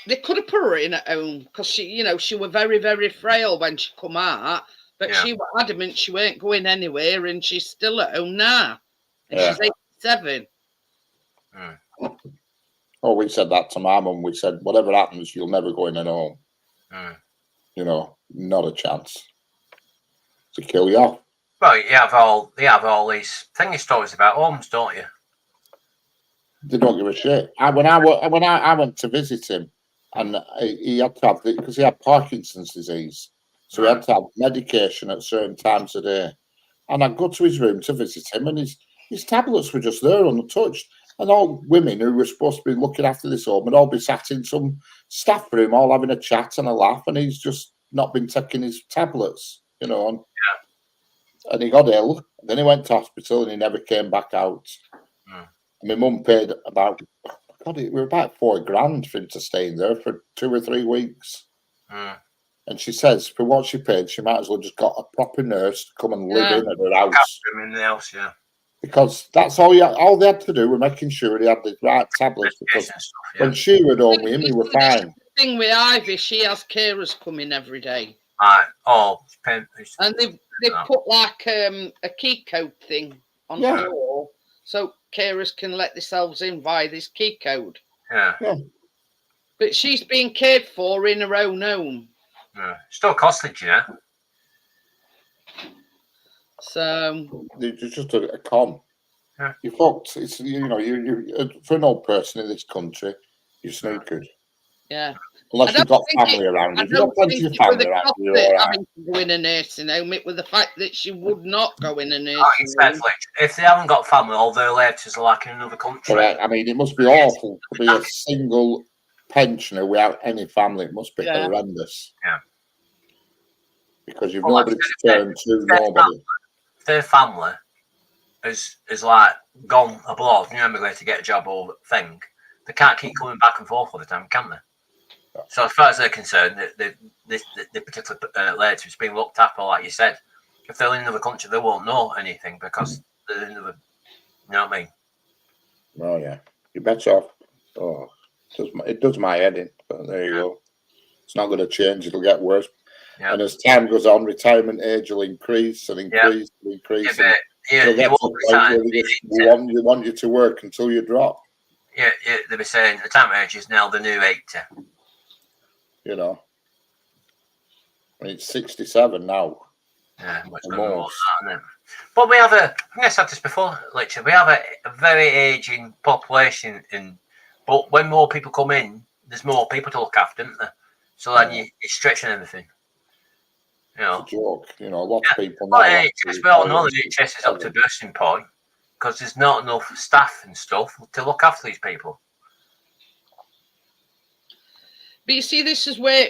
they could have put her in at home because she was very, very frail when she come out. But she was adamant she weren't going anywhere, and she's still at home now. And she's 87. Oh, we said that to my mum. We said, whatever happens, you'll never go in and home. You know, not a chance. To kill you off. Well, you have all these thingy stories about homes, don't you? They don't give a shit. When I went to visit him, and he had to have, because he had Parkinson's disease, so he had to have medication at certain times of day. And I'd go to his room to visit him, and his tablets were just there untouched. And all women who were supposed to be looking after this home would all be sat in some staff room, all having a chat and a laugh, and he's just not been taking his tablets, you know. And he got ill. Then he went to hospital, and he never came back out. And my mum paid about, it were about $4,000 for him to stay in there for 2 or 3 weeks. And she says, for what she paid, she might as well just got a proper nurse to come and live in at her house. In the house, because that's all they had to do was making sure he had the right tablets. Because when she was home with him, he was fine. The thing with Ivy, she has carers coming every day. And they've put like a key code thing on the door, so carers can let themselves in via this key code. But she's being cared for in her own home. Still costly, you know. So it's just a con. You fucked. It's you for an old person in this country, you're snookered. Yeah. Unless you've got family around you. If you've got plenty of family around you, you're all right. Go in a nursing home, it was the fact that she would not go in a nursing home. If they haven't got family, all their relatives are like in another country. Correct. I mean, it must be awful to be a single pensioner without any family. It must be horrendous. Yeah. Because you've nobody to turn to, nobody. If their family is like gone abroad, you know, to get a job or thing, they can't keep coming back and forth all the time, can they? So as far as they're concerned, the particular lady who's being looked after, like you said, if they're in another country, they won't know anything because they're in another. You know what I mean? Oh yeah, you're better off. Oh, it does my head in. But there you go. It's not going to change. It'll get worse. Yeah. And as time goes on, retirement age will increase and increase and increase. They want you to work until you drop. Yeah, they'll be saying the retirement age is now the new 80. You know, I mean, it's 67 now. Yeah, much more than that, but we have I think I said this before, literally, we have a very aging population, but when more people come in, there's more people to look after, isn't there? So then you're stretching everything. You know, it's a joke. You know, a lot of people. Well, NHS, we all know the NHS is up to bursting point because there's not enough staff and stuff to look after these people. But you see, this is where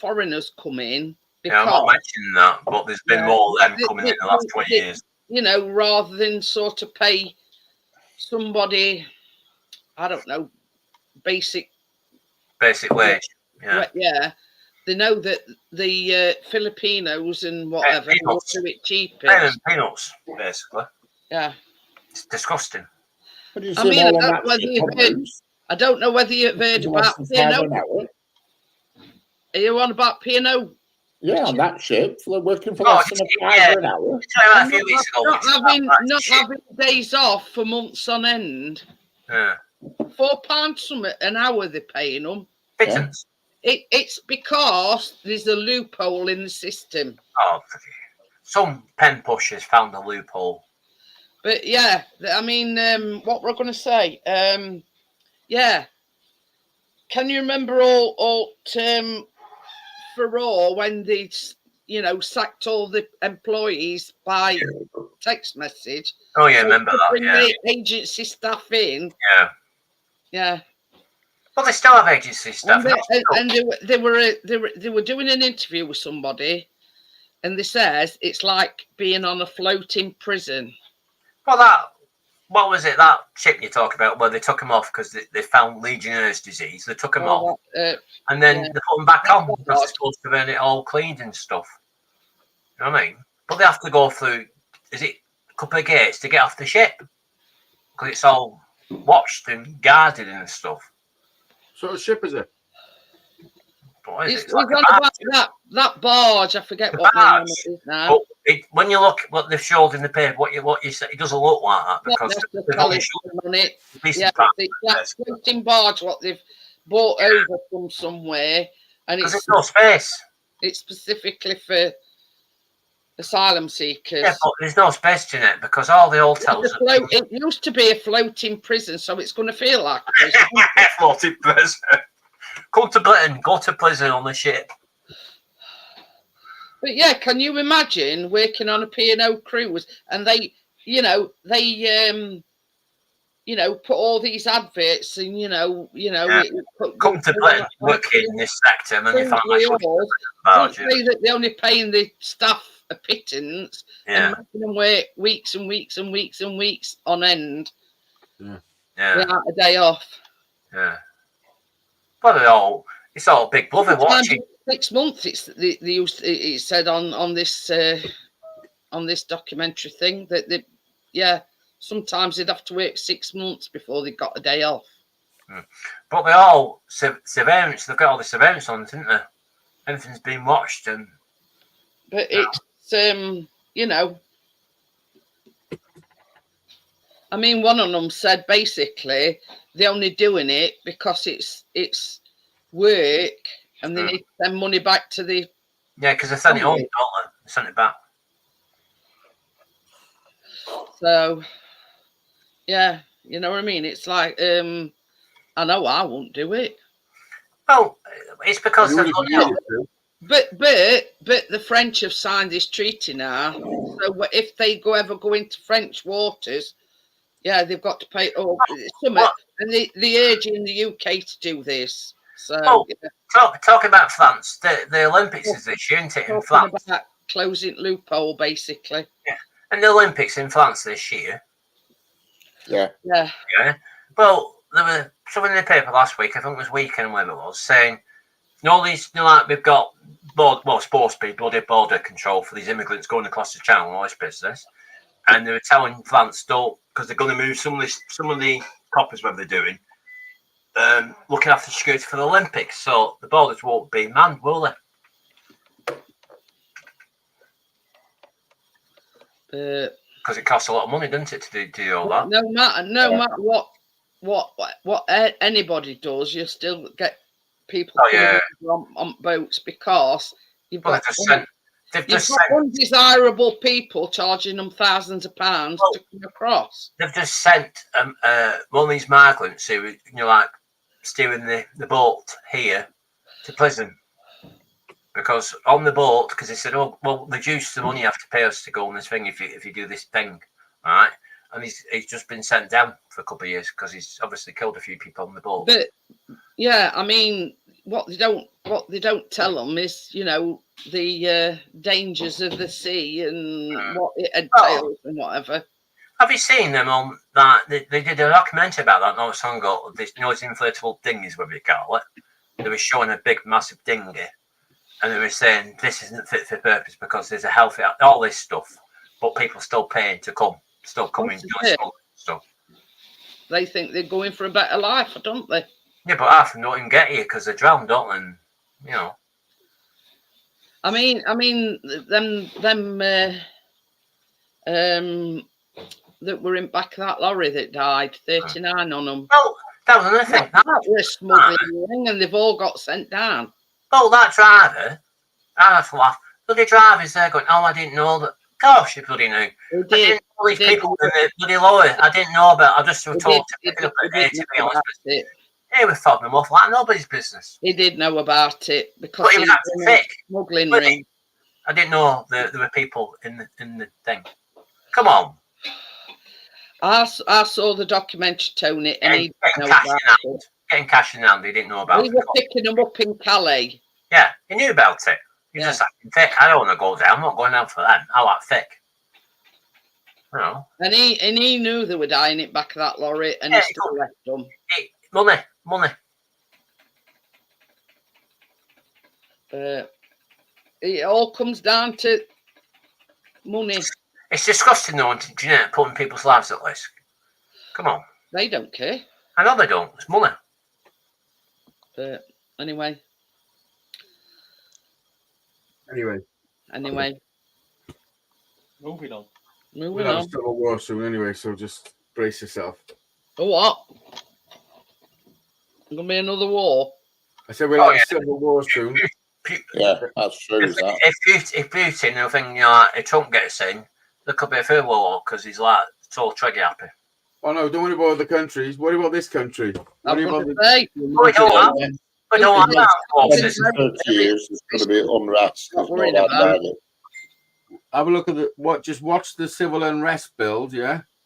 foreigners come in. Yeah, I'm not mentioning that, but there's been more of them coming in the last 20 years. You know, rather than sort of pay somebody, I don't know, basic wage. Yeah. they know that the Filipinos and whatever will peanuts. do it cheaper. Peanuts, basically. Yeah. It's disgusting. I mean, I don't know whether you've heard about P&O. Are you on about P&O? Yeah, on that ship, working for less than £5 an hour. Not having days off for months on end. Yeah. £4 something an hour they're paying them. Pittance. It's because there's a loophole in the system. Oh, some pen pushers found a loophole. But yeah, I mean, what we're going to say, yeah. Can you remember all furore when they, sacked all the employees by text message? Oh yeah, remember that? Yeah. The agency staff in. Yeah. Yeah. Well, they still have agency staff. And they were doing an interview with somebody, and they says it's like being on a floating prison. Well, what was it? That ship you talk about where they took them off because they found Legionnaire's disease. They took them off, and then they put them back on because they're supposed to have it all cleaned and stuff. You know what I mean? But they have to go through, is it a couple of gates to get off the ship? Because it's all watched and guarded and stuff. So what ship is it? It's like that barge. I forget what name it is now. But when you look what they've showed in the paper, what you say, it doesn't look like that because they've only shown on it. Yeah, it's that floating barge what they've bought over from somewhere, and it's no space. It's specifically for asylum seekers. Yeah, but there's no space in it because all the hotels. It used to be a floating prison, so it's going to feel like a prison. Floating prison. Come to Britain, go to prison on the ship. But yeah, can you imagine working on a P&O cruise and they put all these adverts and come to Britain, work in this sector, and then you find that they're only paying the staff a pittance and making them work weeks and weeks and weeks and weeks on end. Without a day off. Yeah. Well, it's all big brother watching. 6 months. It said on this documentary thing that sometimes they'd have to work 6 months before they got a day off. But they're all surveillance. They've got all the surveillance on, didn't they? Everything's been watched and. But it's I mean, one of them said basically they're only doing it because it's work and they need to send money back to the. Yeah, because they sent it home, don't they? They sent it back. So, yeah, you know what I mean? It's like, I know I won't do it. Well, it's because they've got But the French have signed this treaty now. So if they ever go into French waters, they've got to pay. And they're urging the UK to do this. So talking about France, the Olympics is this year, isn't it? In France, about closing loophole basically. Yeah, and the Olympics in France this year. Yeah. Well, there was something in the paper last week. I think it was Weekend, whatever it was, saying. These, like we've got supposed to be bloody border control for these immigrants going across the channel and all this business, and they were telling France don't because they're going to move some of the coppers what they're doing, looking after security for the Olympics, so the borders won't be manned, will they? Because it costs a lot of money, doesn't it, to do all that? No matter what anybody does, you still get people on boats because you've got undesirable people charging them thousands of pounds to come across. They've just sent one of these migrants who like steering the boat here to prison because on the boat because they said reduce the money you have to pay us to go on this thing if you do this thing, right? And he's just been sent down for a couple of years because he's obviously killed a few people on the boat. But yeah, I mean, what they don't tell them is, the dangers of the sea and what it entails and whatever. Have you seen them on that? They did a documentary about that not so long ago. This inflatable dinghies, whatever you call it. They were showing a big, massive dinghy, and they were saying this isn't fit for purpose because there's a healthy, all this stuff, but people still paying to come, still coming, doing stuff. They think they're going for a better life, don't they? Yeah, but half of them don't even get here because they're drowned, don't they? And, you know. I mean, them that were in back of that lorry that died, 39 on them. Well, that was another thing. That was a smuggling ring, and they've all got sent down. Well, that driver, I have to laugh. Bloody drivers there going, oh, I didn't know that. Gosh, you bloody knew. They did. All these people in the bloody lorry, I didn't know about. I just was told to pick it up at 80 p.m. They were fobbing them off like nobody's business. He did know about it because he was acting thick. Smuggling ring. I didn't know there were people in the thing. Come on. I saw the documentary, Tony, and he didn't know about it. Getting cash in hand, he didn't know about it. We were picking them up in Calais. Yeah, he knew about it. He's just acting thick. I don't want to go down. I'm not going down for them. I like thick. You know. And he knew they were dying in back of that lorry, and he still left them. Money. It all comes down to money. It's disgusting, though, Jeanette, putting people's lives at risk. Come on. They don't care. I know they don't. It's money. Anyway. Moving on. We'll have a civil war soon anyway, so just brace yourself. Oh, what? There's going to be another war? I said we'll have a civil war soon. Yeah, that's true. If Putin, I think, if Trump gets in, there could be a further war because he's like so trigger happy. Oh no, don't worry about other countries. Worry about this country. We don't want that. 30 years, it's going to be unrest. There's no doubt about it. Have a look at just watch the civil unrest build,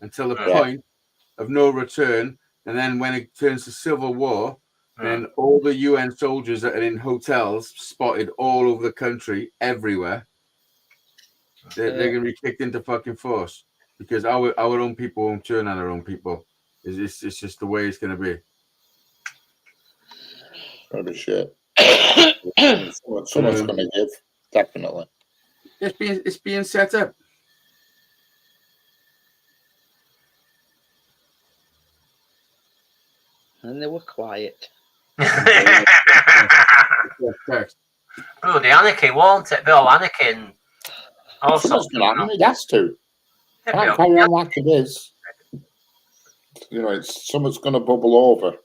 until the point of no return, and then when it turns to civil war, then all the UN soldiers that are in hotels spotted all over the country, everywhere, they're going to be kicked into fucking force because our own people won't turn on our own people. It's just the way it's going to be. Holy shit. Someone's going to give, definitely. It's being set up. And they were quiet. Oh, the anarchy, won't it, Bill? Anarchy and all sorts of stuff. It has to. Can't carry on like it is. You know, someone's going to bubble over.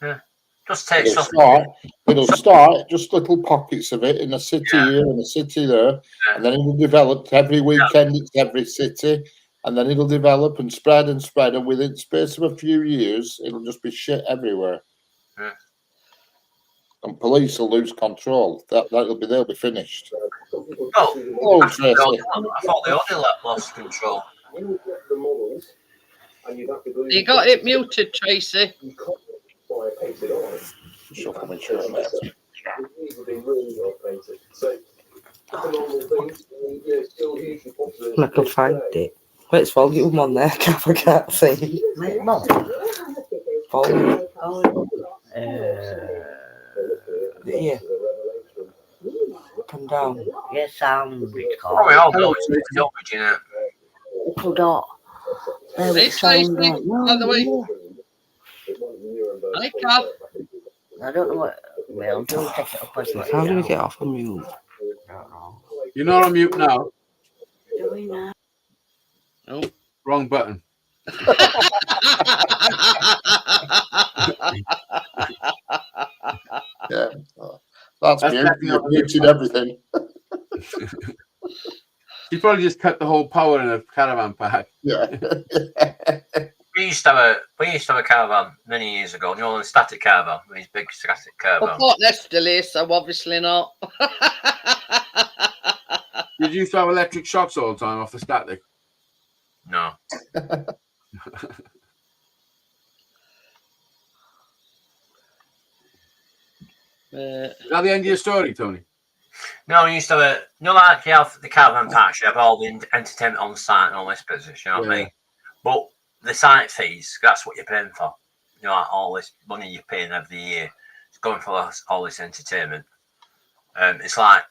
Yeah. Just take it'll start just little pockets of it in a city here and a city there, and then it'll develop. Every weekend it's every city, and then it'll develop and spread, and within the space of a few years, it'll just be shit everywhere. Yeah. And police will lose control. They'll be finished. Oh, I thought they only lost control. You got it muted, Tracy. I can find it. Where's volume on there? I can't see. Volume. Yeah. Up and down. Yes, sound recording. We all know it's Jeanette. Hold on. Hey, Tracy, by the way. Hi, Cal. I don't know what. Well, don't take it up as much. How do we get off of mute? I don't know. You're not on mute now. Do we now? No. Wrong button. Yeah. That's muted everything. You probably just cut the whole power in a caravan park. Yeah. We used to have a caravan many years ago. You know, a static caravan, these big static caravans. I thought that's still here, so obviously not. Did you used to have electric shocks all the time off the static? No. Is that the end of your story, Tony? No, we used to have like you have the caravan parks, you have all the entertainment on site and all this business, you know what I mean? But the site fees, that's what you're paying for. You know, like all this money you're paying every year, it's going for all this entertainment. It's like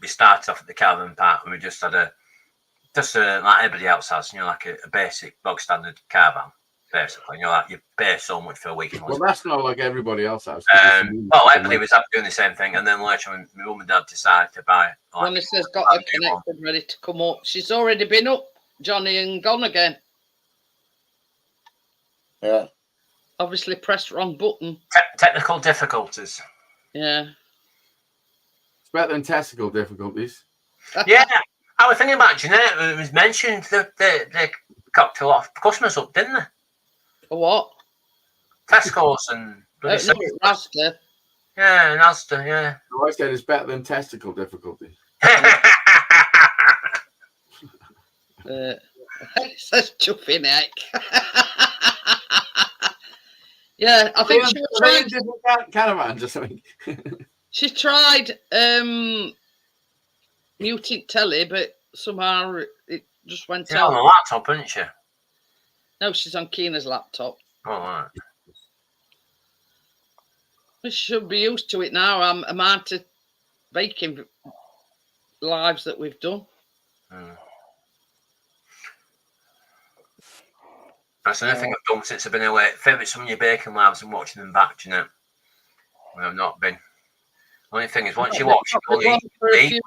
we started off at the caravan park and we just had like everybody else has, like a basic bog standard caravan, basically. Like you pay so much for a week. Well, that's not like everybody else has. Well, everybody was doing the same thing, and then later on, my mum and dad decided to buy. Johnny says got her connected, ready to come up. She's already been up, Johnny, and gone again. Yeah. Obviously pressed wrong button. Technical difficulties. Yeah. It's better than testicle difficulties. Yeah, I was thinking about Jeanette. It was mentioned that they cocked a lot of customers up, didn't they? For what? Tesco's and Asda. Yeah, and Asda, yeah. So I said it's better than testicle difficulty. It says chuffy neck. Yeah, I think she tried different caravans or something. She tried muting telly, but somehow it just went She's out. on a laptop, isn't she? No, she's on Keena's laptop. Oh, right. She should be used to it now. Amount of baking lives that we've done. That's another thing I've done since I've been away. Favourite some of your baking lives and watching them back, do you know? When I've not been. Only thing is, once you watch it,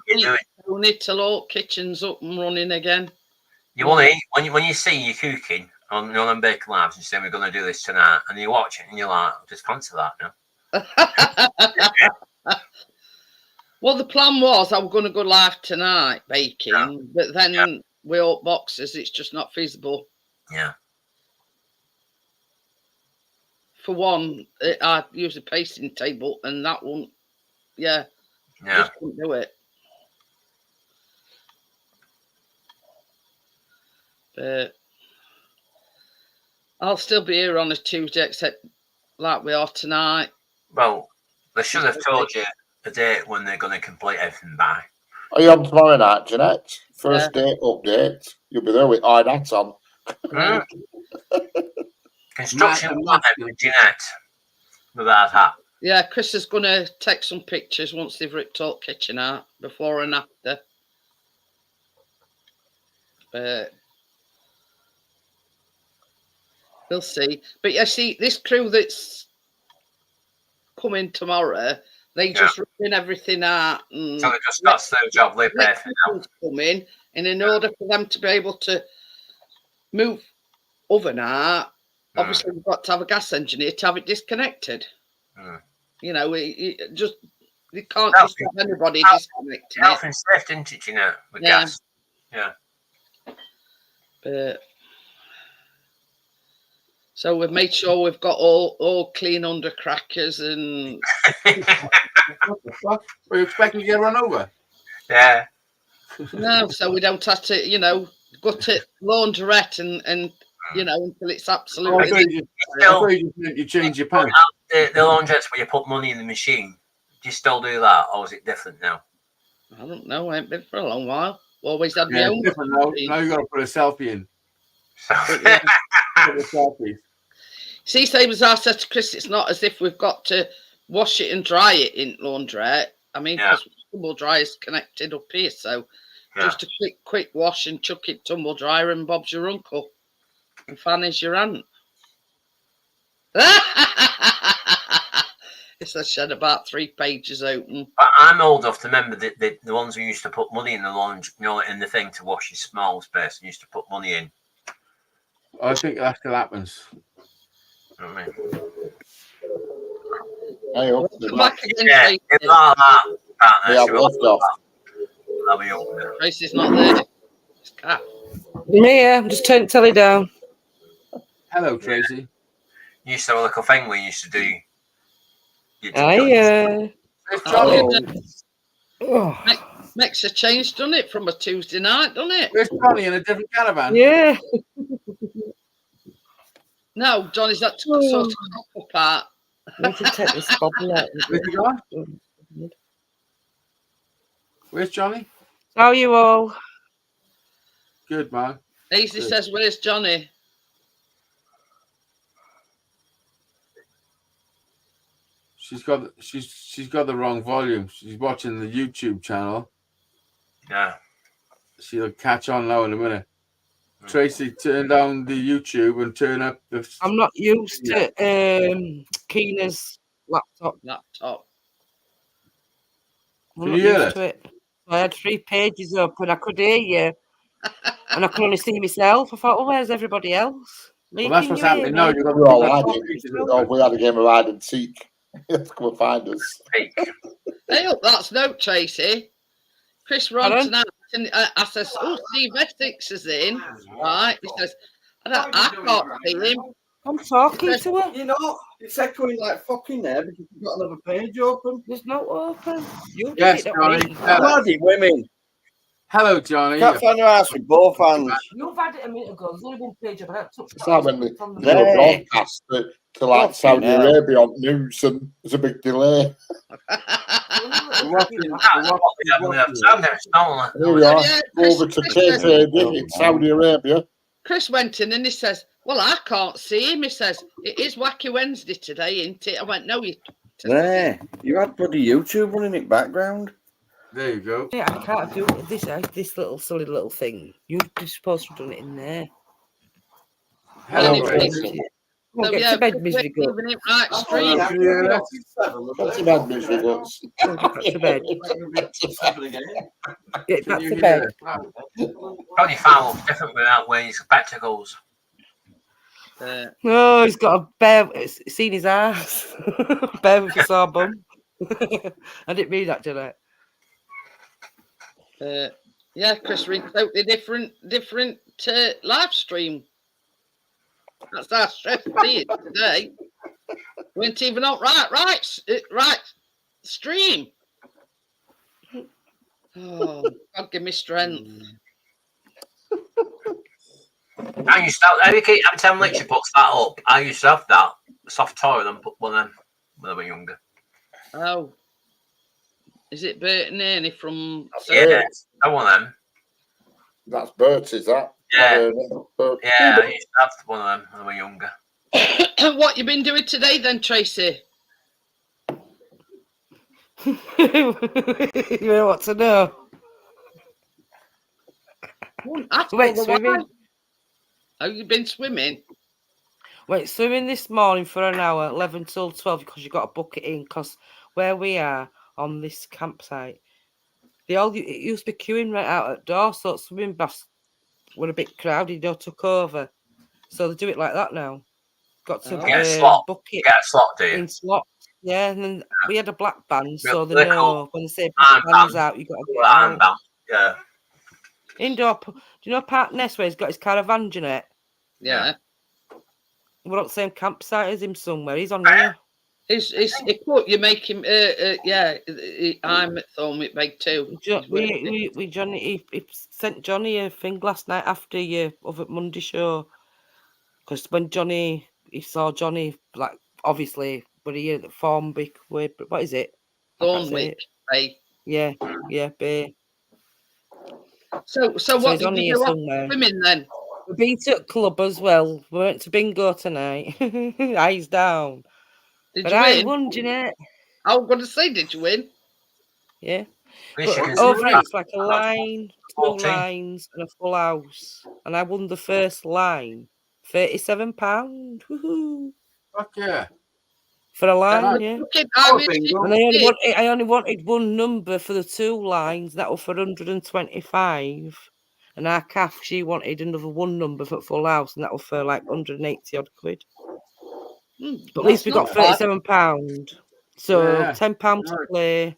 you need till all kitchens up and running again. You want to eat when you see you cooking on them baking lives and say we're going to do this tonight, and you watch it and you're like, just fancy that now. Well, the plan was I was going to go live tonight baking, but then we all boxes. It's just not feasible. Yeah. For one, I use a pasting table, and that won't. Yeah. Just couldn't do it. But I'll still be here on a Tuesday, except like we are tonight. Well, they should have told you the date when they're going to complete everything by. Are you on tomorrow night, Jeanette? First date update. You'll be there with eye hats on. Construction with Jeanette without hat. Yeah, Chris is going to take some pictures once they've ripped all kitchen out, before and after. But we'll see. But yeah, see, this crew that's coming tomorrow, they just ripping everything out. And so they just got their job, they pay for now. Coming, and in order for them to be able to move oven out, obviously we've got to have a gas engineer to have it disconnected. You know, you can't just have anybody disconnecting health and safety, isn't it, you know, with gas. Yeah. But so we've made sure we've got all clean under crackers and. What the fuck? Were you expecting to get run over? Yeah. No, so we don't have to, go to laundrette and until it's absolutely. You change your pants. The laundrettes where you put money in the machine. Do you still do that, or is it different now? I don't know. I ain't been for a long while. Always had my own. Different now. Now you got to put a selfie in. See, same as I said to Chris, it's not as if we've got to wash it and dry it in laundrette. I mean, because tumble dryer's connected up here, so just a quick wash and chuck it tumble dryer, and Bob's your uncle, and Fanny's your aunt. It's a shed about 3 pages open. I'm old enough to remember the ones who used to put money in the laundry, in the thing to wash your small space, and used to put money in. I think that still happens. You know what I mean? Back again, Tracy's not there. It's Cat. Mia, I'm just turning telly down. Hello, Tracy. You used to have a little thing we used to do. Makes a change, doesn't it, from a Tuesday night, doesn't it? Where's Johnny in a different caravan? Yeah. No, Johnny's that sort of couple part. I need to take this bubble out. Where's he gone? Where's Johnny? How are you all? Good, man. Easy says, where's She's got the wrong volume. She's watching the YouTube channel. Yeah. She'll catch on now in a minute. Tracy, turn down the YouTube and turn up the. I'm not used to Keena's laptop. I'm Can not you hear used to it. I had 3 pages open. I could hear you, and I could only see myself. I thought, well, where's everybody else? Well, that's what's happening now. You've got We're all got hiding. pages Oh, open. we had a game of hide and seek. Come and find us. Hey, look, that's no Tracy. Chris runs tonight, and I says, "Oh, Steve Essex is in." Right? He says, "I can't see him." I'm talking to her. You know, it's echoing like fucking there because you've got another page open. There's no open. You did Yes, it, not Johnny. me. Bloody women. Hello, Johnny. Can't find her ass with both hands. You've had it a minute ago. There's only 1 page of it. It's like when they from do a broadcast to like Saudi Arabia on news, and there's a big delay. Here we are, over to KTV in Saudi Arabia. Chris went in and he says, "Well, I can't see him." He says, "It is Wacky Wednesday today, isn't it?" I went, "No, you." There, you had bloody YouTube running in background. There you go. Yeah, I can't do this little silly little thing. You're supposed to have done it in there. Hello, Well, get to bed, misery guts. Right, stream. Get to bed, misery guts. Get to bed. Get back to bed. Probably found different without wearing his spectacles. Oh, he's got a bear. Seen his ass. Bear with a sore bum. I didn't mean that, did I? Yeah, Chris, we're totally different live stream. That's our stress today. We weren't even on right stream. Oh, God, give me strength. I used to have, every time Lecture puts that up, I used to have that soft toy and put one of them when I was younger. Oh. Is it Bert and Ernie from... Yeah, I want them. That's Bert's, is that? Yeah. Yeah, I used to have one of them when I was younger. What you been doing today then, Tracy? You know what to know? Went swimming. Have you been swimming? Went swimming this morning for an hour, 11 till 12, because you got to book it in, because where we are on this campsite, it used to be queuing right out at door, so swimming baths were a bit crowded, took over. So they do it like that now. Got to book it. Get a slot, do you? In slots. Yeah, and then we had a black band, so they know when they say black band's out, you got to get out. Yeah. Indoor, do you know Park Ness where he's got his caravan, Jeanette? Yeah. We're on the same campsite as him somewhere. He's on here. You make him. I'm at home with Big too. Johnny, he sent Johnny a thing last night after your other Monday show, because when he saw Johnny, like obviously, but he at the Thornwick way. What is it? Thornwick Bay. Yeah, Bay. So what did you do somewhere. Swimming then? We've been to a club as well. We went to bingo tonight. Eyes down. Did you win? I won, Jeanette. I was going to say, did you win? Yeah. But over it's like a line, 2 lines, and a full house. And I won the first line, £37. Woohoo! Fuck yeah. For a line, yeah. And I only wanted 1 number for the 2 lines. That was for 125. And our calf, she wanted another 1 number for full house, and that was for like 180 odd quid. But at least we got £37. So £10 to play.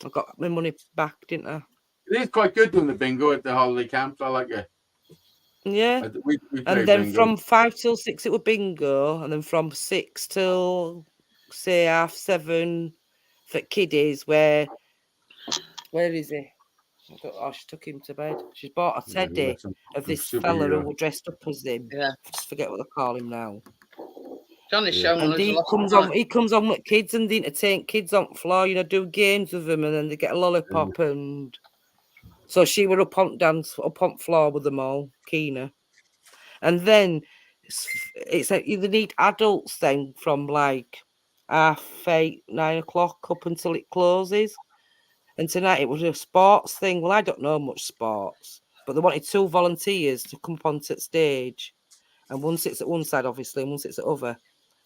I got my money back, didn't I? It is quite good doing the bingo at the holiday camps. I like it. Yeah. We and then bingo. from 5 till 6 it was bingo, and then from 6 till say 7:30 for kiddies. Where is he? She took him to bed. She's bought a teddy of this fella who was dressed up as him. Yeah. Just forget what they call him now. Johnny's showing us. And he comes on with kids and they entertain kids on the floor, do games with them, and then they get a lollipop. And so she were up on floor with them all, Keena. And then it's like you need adults then from like 8:30, 9 o'clock up until it closes. And tonight it was a sports thing. Well, I don't know much sports, but they wanted 2 volunteers to come up onto the stage. And one sits at one side, obviously, and one sits at the other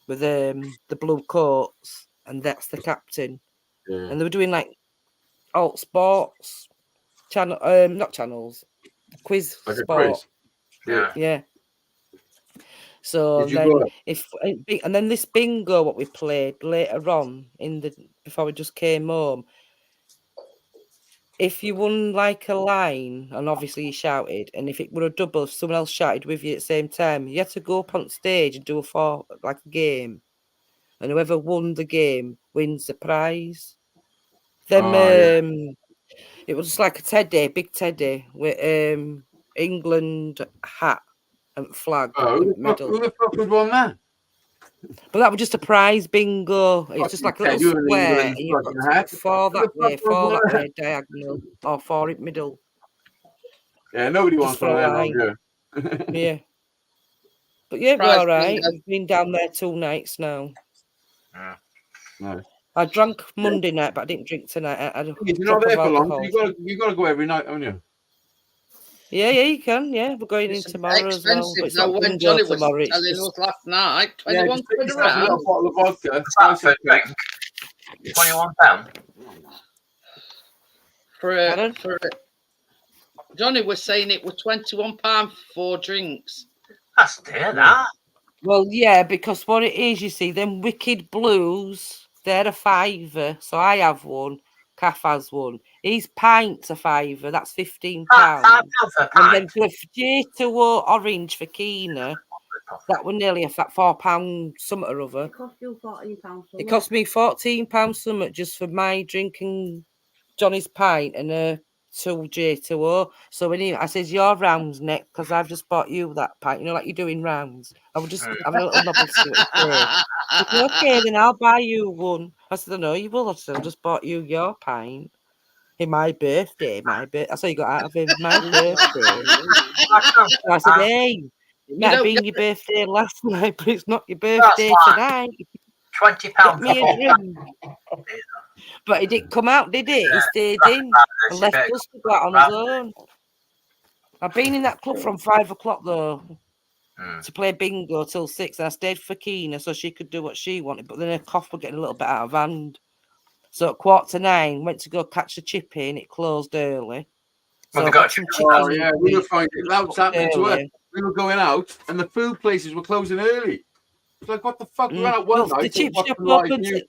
with the blue coats, and that's the captain. Yeah. And they were doing like alt sports channel, not channels, quiz Like a sport. quiz. Yeah. So Did you then, go? and then this bingo, what we played later on before we just came home. If you won like a line, and obviously you shouted, and if it were a double, if someone else shouted with you at the same time, you had to go up on stage and do a game, and whoever won the game wins the prize. Then it was just like a big teddy with England hat and flag and medal. Who the fuck would won that? But that was just a prize bingo. It's just like a little square, and you've got to put 4 that way, diagonal, or 4 in middle. Yeah, nobody Just wants one of line. them. Yeah. But yeah, we're Prize all right. bingo. We've been down there 2 nights now. No. I drank Monday night, but I didn't drink tonight. I had a You're drop not there of for long. alcohol. You got to go every night, haven't you? Yeah, you can. Yeah, we're going It's in tomorrow as well. But expensive it's now. not When bingo Johnny was tomorrow. It's telling just us last night, Yeah, 21 just take quid a yourself a little round. bottle of vodka. What's that for a drink? £21. Pardon? Johnny was saying it was £21 for 4 drinks. That's dear, that. Well, yeah, because what it is, you see, them Wicked Blues, they're a £5, so I have one. Kath has one. His pint's a £5, that's £15. £5 for a And then pint. for a J2O orange for Keena, that were nearly £4 something or other. It cost you £14. It cost me £14 something just for my drinking Johnny's pint and a 2 J2O. So when I says, your rounds, Nick, because I've just bought you that pint. You know, like you're doing rounds. I would just have a little nobble to see what he said. He said, okay, then I'll buy you one. I said, no, you will. I said, I just bought you your pint. In my birthday, That's how you got out of him. My birthday. So I said, hey, it might have been your birthday last night, but it's not your birthday tonight. £20 Get me a for drink. But he didn't come out, did he? He stayed in and left us to go out on his own. I've been in that club from 5 o'clock though to play bingo till 6. And I stayed for Keena so she could do what she wanted, but then her cough was getting a little bit out of hand. So at 8:45, went to go catch the chip in. It closed early. So I got some chicken. Oh yeah, we were finding that was happening to us. We were going out and the food places were closing early. It's like, what the fuck? We went out one night. The chip shop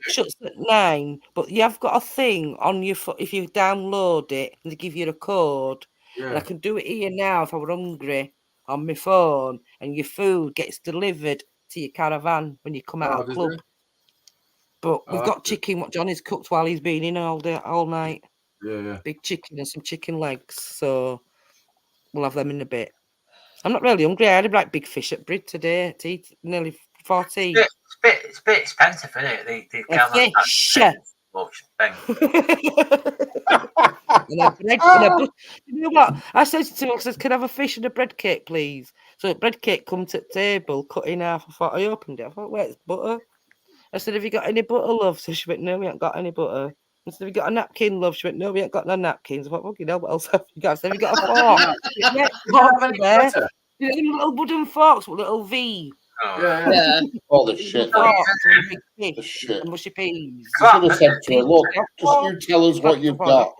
shuts at 9, but you have got a thing on your phone. If you download it, and they give you a code. Yeah. And I can do it here now if I were hungry on my phone, and your food gets delivered to your caravan when you come out of the club. But we've got chicken what Johnny's cooked while he's been in all night. Yeah. Big chicken and some chicken legs. So we'll have them in a bit. I'm not really hungry. I had a like big fish at Brid today to eat nearly 14. It's a bit expensive, isn't it? The fish. You know what? I said to him, I said, can I have a fish and a bread cake, please? So the bread cake come to the table, cut in half. I thought, I opened it. I thought, where's butter? I said, have you got any butter, love? So she went, no, we haven't got any butter. I said, have you got a napkin, love? She went, no, we ain't got no napkins. I thought, fucking hell, what else have you got? I said, have you got a fork? You know, them little wooden forks with little V. Yeah. All the shit. The shit. Mushy peas. You should have said to her, look, just you tell us what you've got.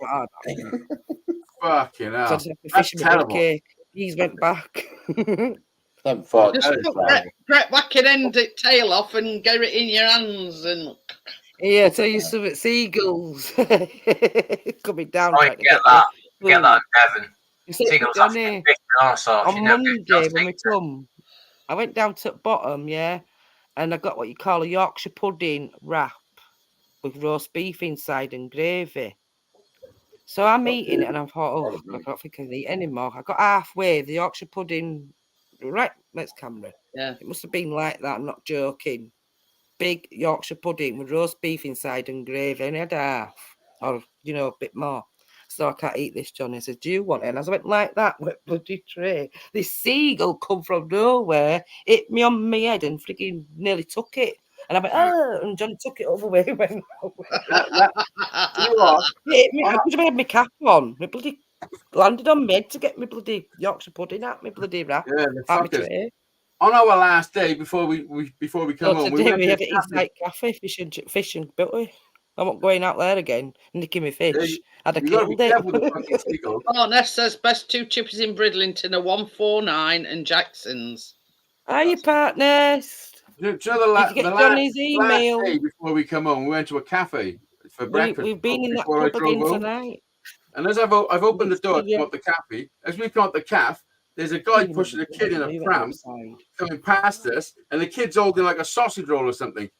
Fucking hell. So that's terrible. Cake. He's went back. Just whack it end it tail off and get it in your hands and. Yeah, tell you something. Seagulls coming down. Oh, get that, Devon. Seagulls have to be on Monday when we come, I went down to the bottom, and I got what you call a Yorkshire pudding wrap with roast beef inside and gravy. So I'm eating it and I thought, I don't think I can eat anymore. I got halfway, the Yorkshire pudding, right, let's camera. Yeah. It must have been like that, I'm not joking. Big Yorkshire pudding with roast beef inside and gravy, and I had half, or, a bit more. So I can't eat this, Johnny. I said, do you want it? And I went like that with bloody tray. This seagull come from nowhere, hit me on my head and freaking nearly took it. And I went, oh, and John took it all the way. And went, oh. You know what? I could have had my cap on. My bloody landed on me to get my bloody Yorkshire pudding out, my bloody wrap. Yeah, the Out my fuckers. tray. On our last day before we come home, Today went we to had it inside cafe, fish and butter. I'm not going out there again, nicking my fish. I'd have you gotta be killed it. careful with the fucking seagulls. Oh, Ness says best 2 chippies in Bridlington are 149 and Jackson's. Are you partners? Do you know Did you get Johnny's email? last day before we come home, we went to a cafe for breakfast. We've been in that before I club drove again home. tonight. And as I've opened the door to come out the cafe, as we come out the cafe, there's a guy pushing a kid in a pram coming past us, and the kid's holding like a sausage roll or something.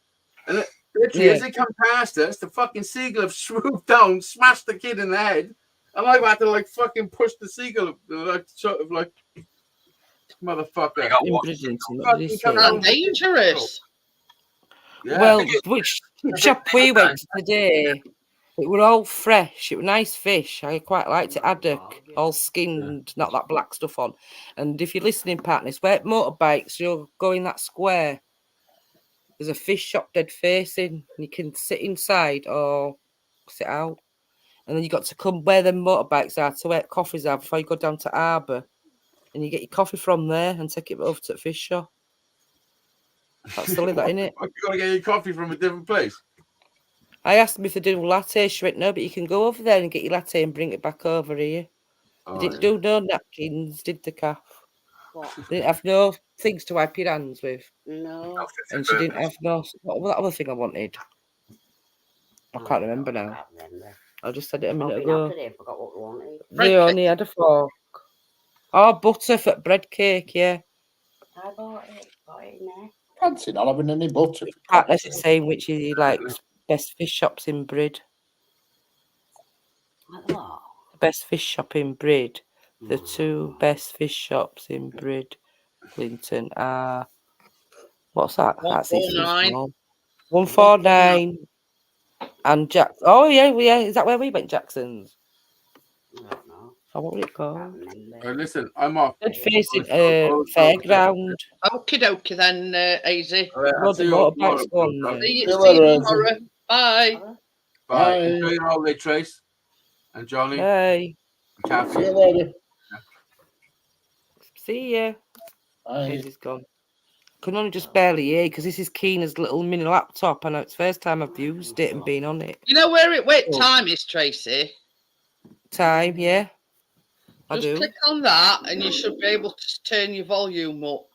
And literally, as they come past us, the fucking seagull have swooped down, smashed the kid in the head, and I've had to like fucking push the seagull, like sort of like motherfucker. In Bridlington, what did he say? That's dangerous. Yeah. Well, which shop we went to today, it were all fresh. It were nice fish. I quite liked it. Haddock, all skinned, not that black stuff on. And if you're listening, partners, where motorbikes, you'll go in that square. There's a fish shop dead facing. You can sit inside or sit out. And then you got to come where the motorbikes are to where coffees are before you go down to Harbour. And you get your coffee from there and take it over to the fish shop. That's silly, that, innit? You got to get your coffee from a different place. I asked them if they do latte. She went, no, but you can go over there and get your latte and bring it back over here. Oh, They didn't do no napkins, did the calf? What? They didn't have no things to wipe your hands with. No. And she didn't have no... What was that other thing I wanted? I can't remember now. I just said it a minute ago. I forgot what we wanted. They only had a fork. Oh, butter for bread cake, yeah. I bought it. Got it in there. Fancy not having any butter. Atlas is saying which he likes best fish shops in Brid. What? Best fish shop in Brid. The 2 best fish shops in Brid, Clinton are... What's that? That's 149. 149. And Jack... Oh, yeah. Is that where we went, Jackson's? I don't know. Oh, what was it called? Right, listen, I'm off. Dead facing fairground. Okie dokie then, Easy. All right, I'll Loads see of you all motorbikes tomorrow. going there. See See you you later, tomorrow. Bye. Bye. Enjoy your holiday, Trace. And Johnny. Hey, And Kathy. See you later. see ya. Bye. He's gone. Can only just barely hear because this is Keena's little mini laptop. I know it's the first time I've used it and been on it. You know where time is, Tracy? Time, yeah. I Just do. click on that and you should be able to turn your volume up.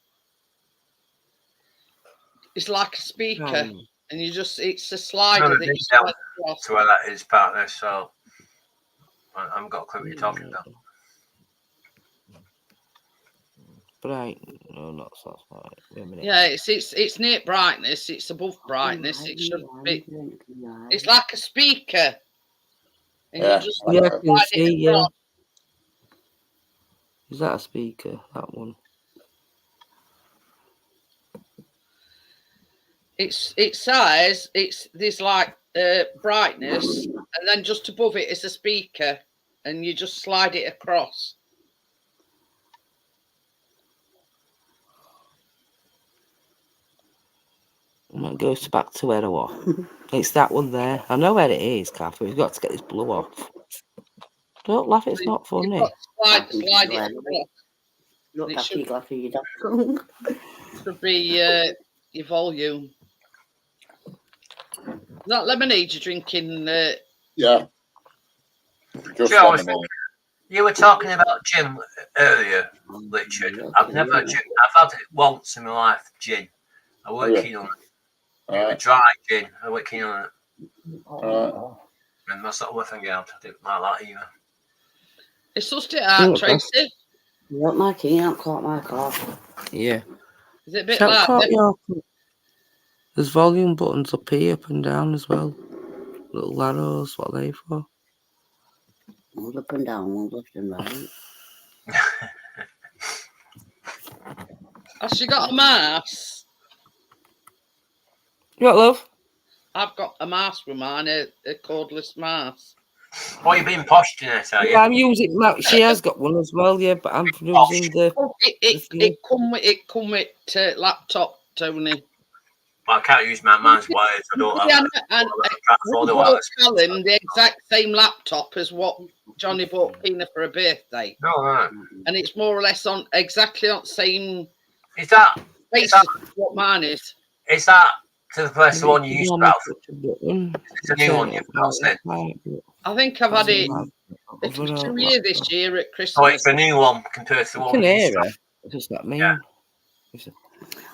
It's like a speaker. And it's a slider that you slide across. To where that is, partner. So I haven't got a clue what you're talking about. Bright. No, not so bright. Wait a minute. Yeah, it's near brightness. It's above brightness. It should be. It's like a speaker. And Yeah, you just Yeah, I can slide it see, yeah. across. Is that a speaker? That one. It says there's like brightness, and then just above it is a speaker, and you just slide it across. It goes back to where I was. It's that one there. I know where it is, Kath. We've got to get this blue off. Don't laugh, it's not You've funny. got to slide it across. Look It after should- you got through your dog. Should be your volume. That lemonade you're drinking. Yeah. Just Joe, one minute. you were talking about gin earlier, Richard. I've never had gin. I've had it once in my life, gin. I weren't keen on it. It was dry gin. I weren't keen on it. And that's not working out. I didn't like that either. It's sussed it out, Tracy. You want my key? I've caught my cough. Yeah. Is it a bit Shout like out them? your- There's volume buttons up here, up and down as well. Little arrows, what are they for? One's up and down, one's left and right. Has she got a mask? You what, love? I've got a mask with mine, a cordless mask. What, you being posh tonight, are you? Yeah, I'm using. She has got one as well, yeah, but I'm using the. It come with laptop, Tony. But I can't use mine's wired. I don't have. Yeah, I and can't afford we a bought wireless. Callum the exact same laptop as what Johnny bought Pina for her birthday, No, right. and it's more or less on exactly on the same Is that basis as what mine is. to the place the one you used to have? It's a new one you've got, said. I think I've had it. It was 2 years this year at Oh, Christmas. it's a new one compared to the I one can we used hear to her. have. What does that mean? Yeah.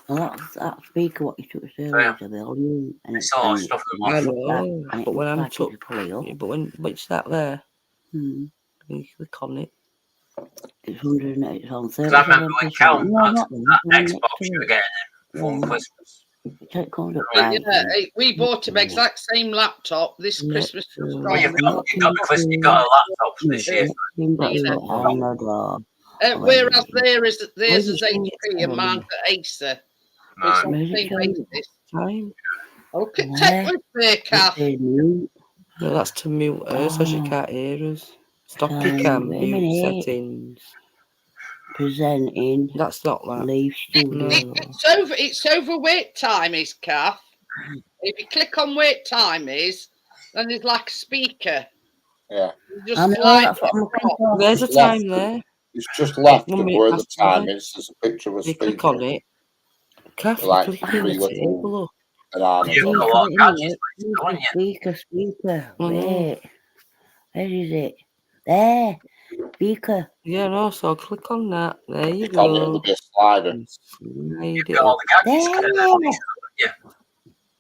Well, that speaker what you took us earlier is a volume, and It's all stuff that I was. know, and it but when looks I'm like took, it's fully up. but when it's that there, Hmm. you click on it. It's 100. It's on Because I remember 37%. when Callum No, had not that the one Xbox next to you were it. getting for Yeah. Christmas. It comes up Yeah, right. we bought him exact same laptop this Yeah, Christmas. Was Well, you've gone. got a laptop this year. Whereas theirs is HP and mine's at Acer. But it's Right. on the same basis. Time. Oh, take us there, Kath. No, that's to mute her so she can't hear us. Stop your cam, wait a mute minute. settings. Presenting. That's not that. Leave studio. It's over wait time is, Kath. If you click on wait time is, then there's like a speaker. Yeah. You just I know, slide that's what I'm looking across. for. There's a time there. It's just left 1 of minute where the past time 11. is. There's a picture of a You click speaker. on it. Kath, you Like click on three the little table. bananas. You've got a lot of gadgets, haven't you? Speaker. Mhm. Wait. Where is it? There. Speaker. Yeah, no, so click on that. There you Click on it, go. it'll be a slider. And slide You've it got all up. the gadgets. There.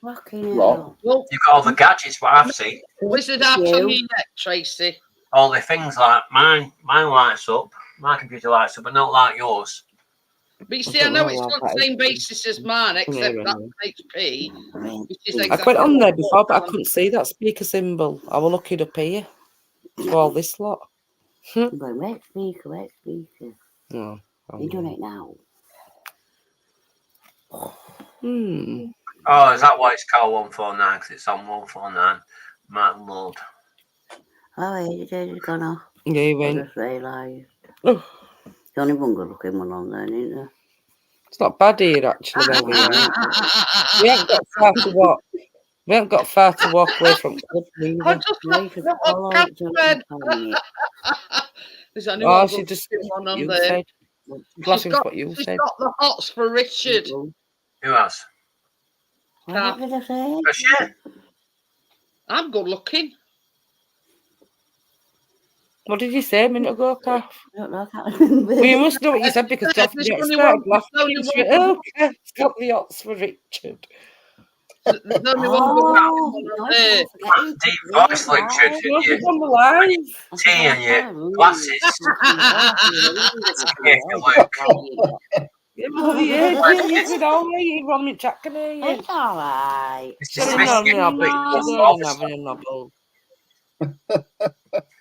Fucking What? hell. Well, You've got all the gadgets. What I've seen. wizard out on your neck, Tracy. All the things like mine lights up. My computer lights up, but not like yours. But you see, I know it's on the same basis as mine, except that's an HP. Which is I exactly went on there before, but I couldn't see that speaker symbol. I will look it up here. For all this lot. I'm going, where's speaker? Where's speaker? No. You doing it now? Hmm. Oh, is that why it's called 149? Because it's on 149. Might load. Oh, wait, it's gone off. Yeah, you I went. just realised. Oh, It's only one good looking one on there, isn't there? it's not bad here, actually, where we are. We haven't got far to walk. We haven't got far to walk away from club I either. just No, you left should what follow Kath it to said. find it. There's only Oh, one she good just one on you there. said. Laughing at what you She's said. got the hots for Richard. Who else? What did I say? For sure. I'm good looking. What did you say a minute ago, Kath? I don't know, I can't remember. Well, you must know what you said because Kath There's only started one- laughing. there's only She one went, oh, good- Kath's got the odds for Richard. There's only one good Oh, looking one no, on there. forget it. Deep voice, Richard. No, she's on the line. Tea and your glasses. Yeah, well, yeah, you can all hear you. Ron McChat can hear you. It's all right. It's She's just having a missing nobble. She's only having a nobble.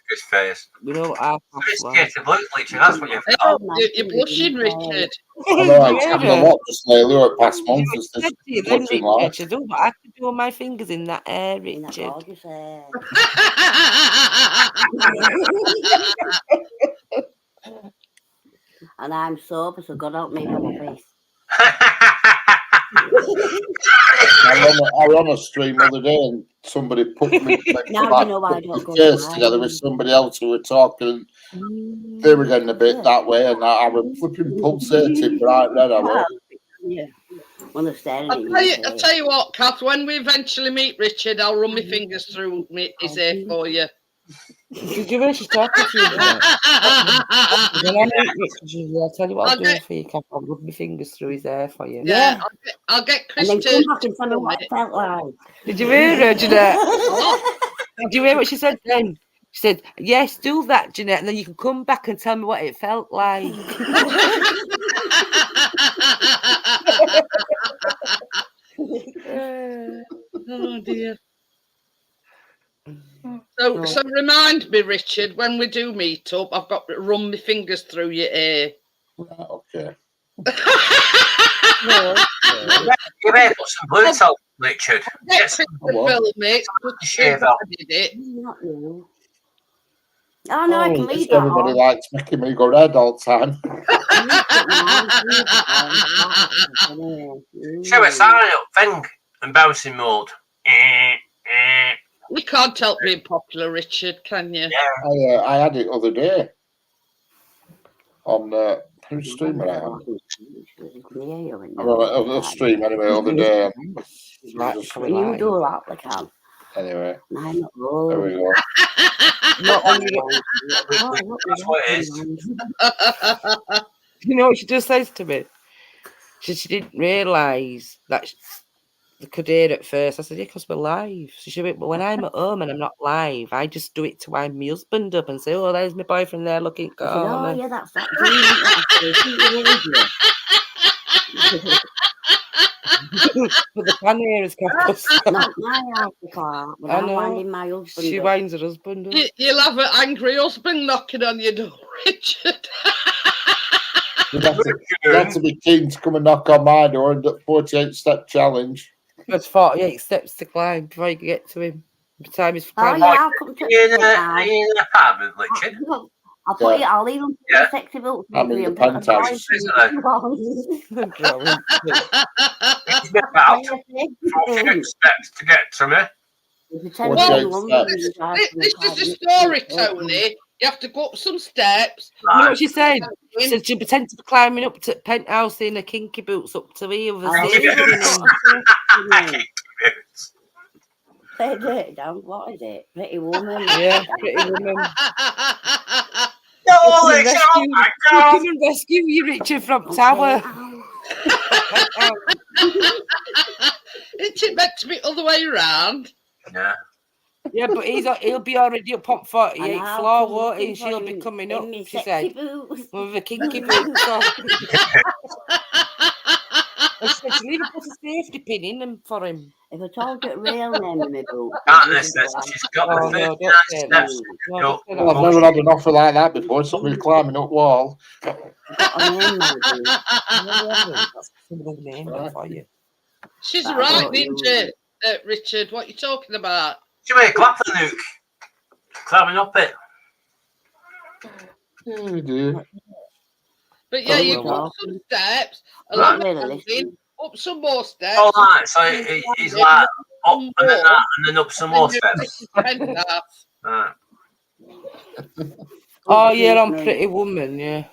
his face. We know what our It's Kath's scared to look, Richard. That's what you've got. Oh, you're blushing, Richard. I know it's happened a lot just lately over the past month. It's said just to you then, looking Richard, like. she said, oh, but I could do all my fingers in that air, In that Richard. gorgeous hair. And I'm sober, so God help me on my face. I was on a stream the other day and somebody put me Now you know why I don't go face to together with somebody else who were talking. They were getting a bit that way, and I was flipping pulsating bright red. I was. Yeah. When they're staring at I'll tell you what, Kath, when we eventually meet Richard, I'll run my fingers through his hair for you. Did you know she's talking to you? When I meet Richard, I'll tell you what I'll do for you, Kath. I'll rub my fingers through his hair for you. Yeah. I'll get Chris And then to come back and tell me what it felt like. Did you hear her, Jeanette? Did you hear what she said then? She said, yes, do that, Jeanette, and then you can come back and tell me what it felt like. Oh dear. So remind me, Richard, when we do meet up, I've got to run my fingers through your hair. Okay. You may put some blue top, Richard. Get Chris to film it. Shave I up. did it. Not you. Oh no, I can leave that Everybody on. likes making me go red all the time. Show a sign up thing. and bouncing mode. You can't help being popular, Richard, can you? Yeah. I had it other day on whose stream were I on? I was on a stream anyway other day. You do that, they can. Anyway, I'm not there we go. Not when you That's what it is. You know what she just says to me? She didn't realise that they could hear at first. I said, yeah, because we're live. So she went, but when I'm at home and I'm not live, I just do it to wind my husband up and say, oh, there's my boyfriend there looking I said, calm. oh, yeah, that's that. But the pan here is Not my house, the car, but I'm winding my husband She up. winds her husband up. You'll have an angry husband knocking on your door, Richard. You'd have to be keen to come and knock on my door and do 48-step challenge. There's 48 steps to climb before you can get to him. The time is Oh, yeah, I'll come to Are you in an apartment, Richard? I'll put it, I'll even put the sexy boots I'm in the penthouse. It's about 48 steps to get to me. This is a story, Tony. You have to go up some steps. You know what she said? She said she pretended to be climbing up to penthouse in her kinky boots up to the other What is it? Pretty Woman. Yeah, Pretty Woman. Oh my God! Come and rescue you, Richard, from tower. Isn't it meant to be other way around? Yeah. Yeah, but he'll be already up on 48th floor, won't he? And she'll be coming up, she said, with a kinky boots on. And she said she'll even put a safety pin in them for him. If I told you the real name of my boot, She's got the 39 steps. I've never had an offer like that before. Somebody climbing up wall. She's right, Ninja. Richard, what are you talking about? She made a clapper, Luke. Climbing up it. Oh, dear. But yeah, you go up some steps, up some more steps. Oh, right. So he's like up and then that, and then up some more steps. Right. Oh, yeah, I'm Pretty Woman, yeah.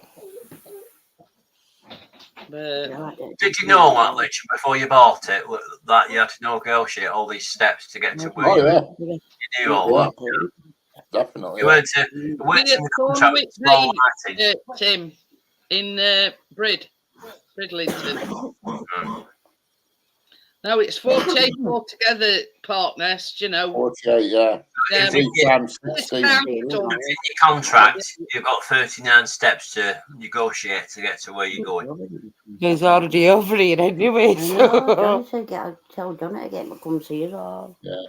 Did you know that, Lich, before you bought it, that you had to negotiate all these steps to get to where you knew all that? Definitely. You went to the contract with small writing. Tim, in Bridlington. No, it's 48 altogether, partners, you know. 48, yeah. In your contract, you've got 39 steps to negotiate to get to where you're going. He's already over here anyway. Johnny said, tell Johnny to get me come see us all. Yeah.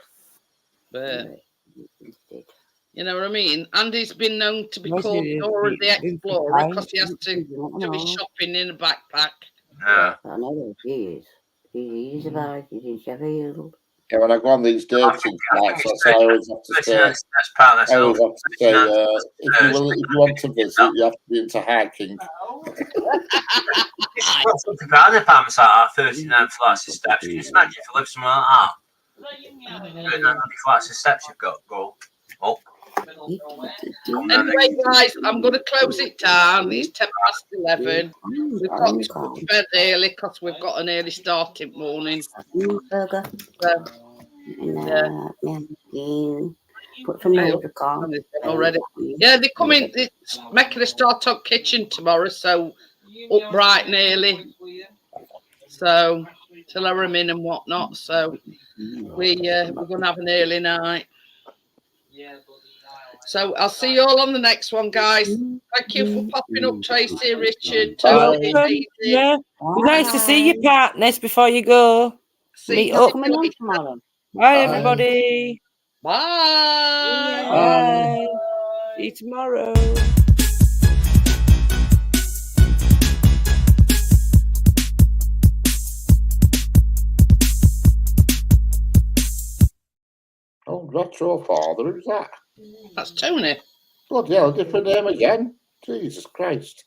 But, you know what I mean? Andy's been known to be called Dora the Explorer because he has to do his shopping in a backpack. Yeah. I know where he is. He's about, he's in Sheffield. Yeah, when I go on these dating flights, I always have to say, if you want to visit, you have to be into hiking. It's something about the apartments like that, 39 flights of steps. Can you imagine if you live somewhere like that? 39 flights of steps you've got to go up. Anyway, guys, I'm going to close it down. It's 11. We've got to go to bed early because we've got an early starting morning. Burger. Put some music on. Already. Yeah, they're coming. It's making a start on kitchen tomorrow, so up bright and early. So till I run in and whatnot. So we're going to have an early night. So I'll see you all on the next one, guys. Thank you for popping up, Tracy, Richard, Tony. Yeah, nice to see you, partners, before you go. Meet up. Bye, everybody. Bye. Bye. See you tomorrow. Oh, retro father, who's that? That's Tony. Bloody hell, different name again. Jesus Christ.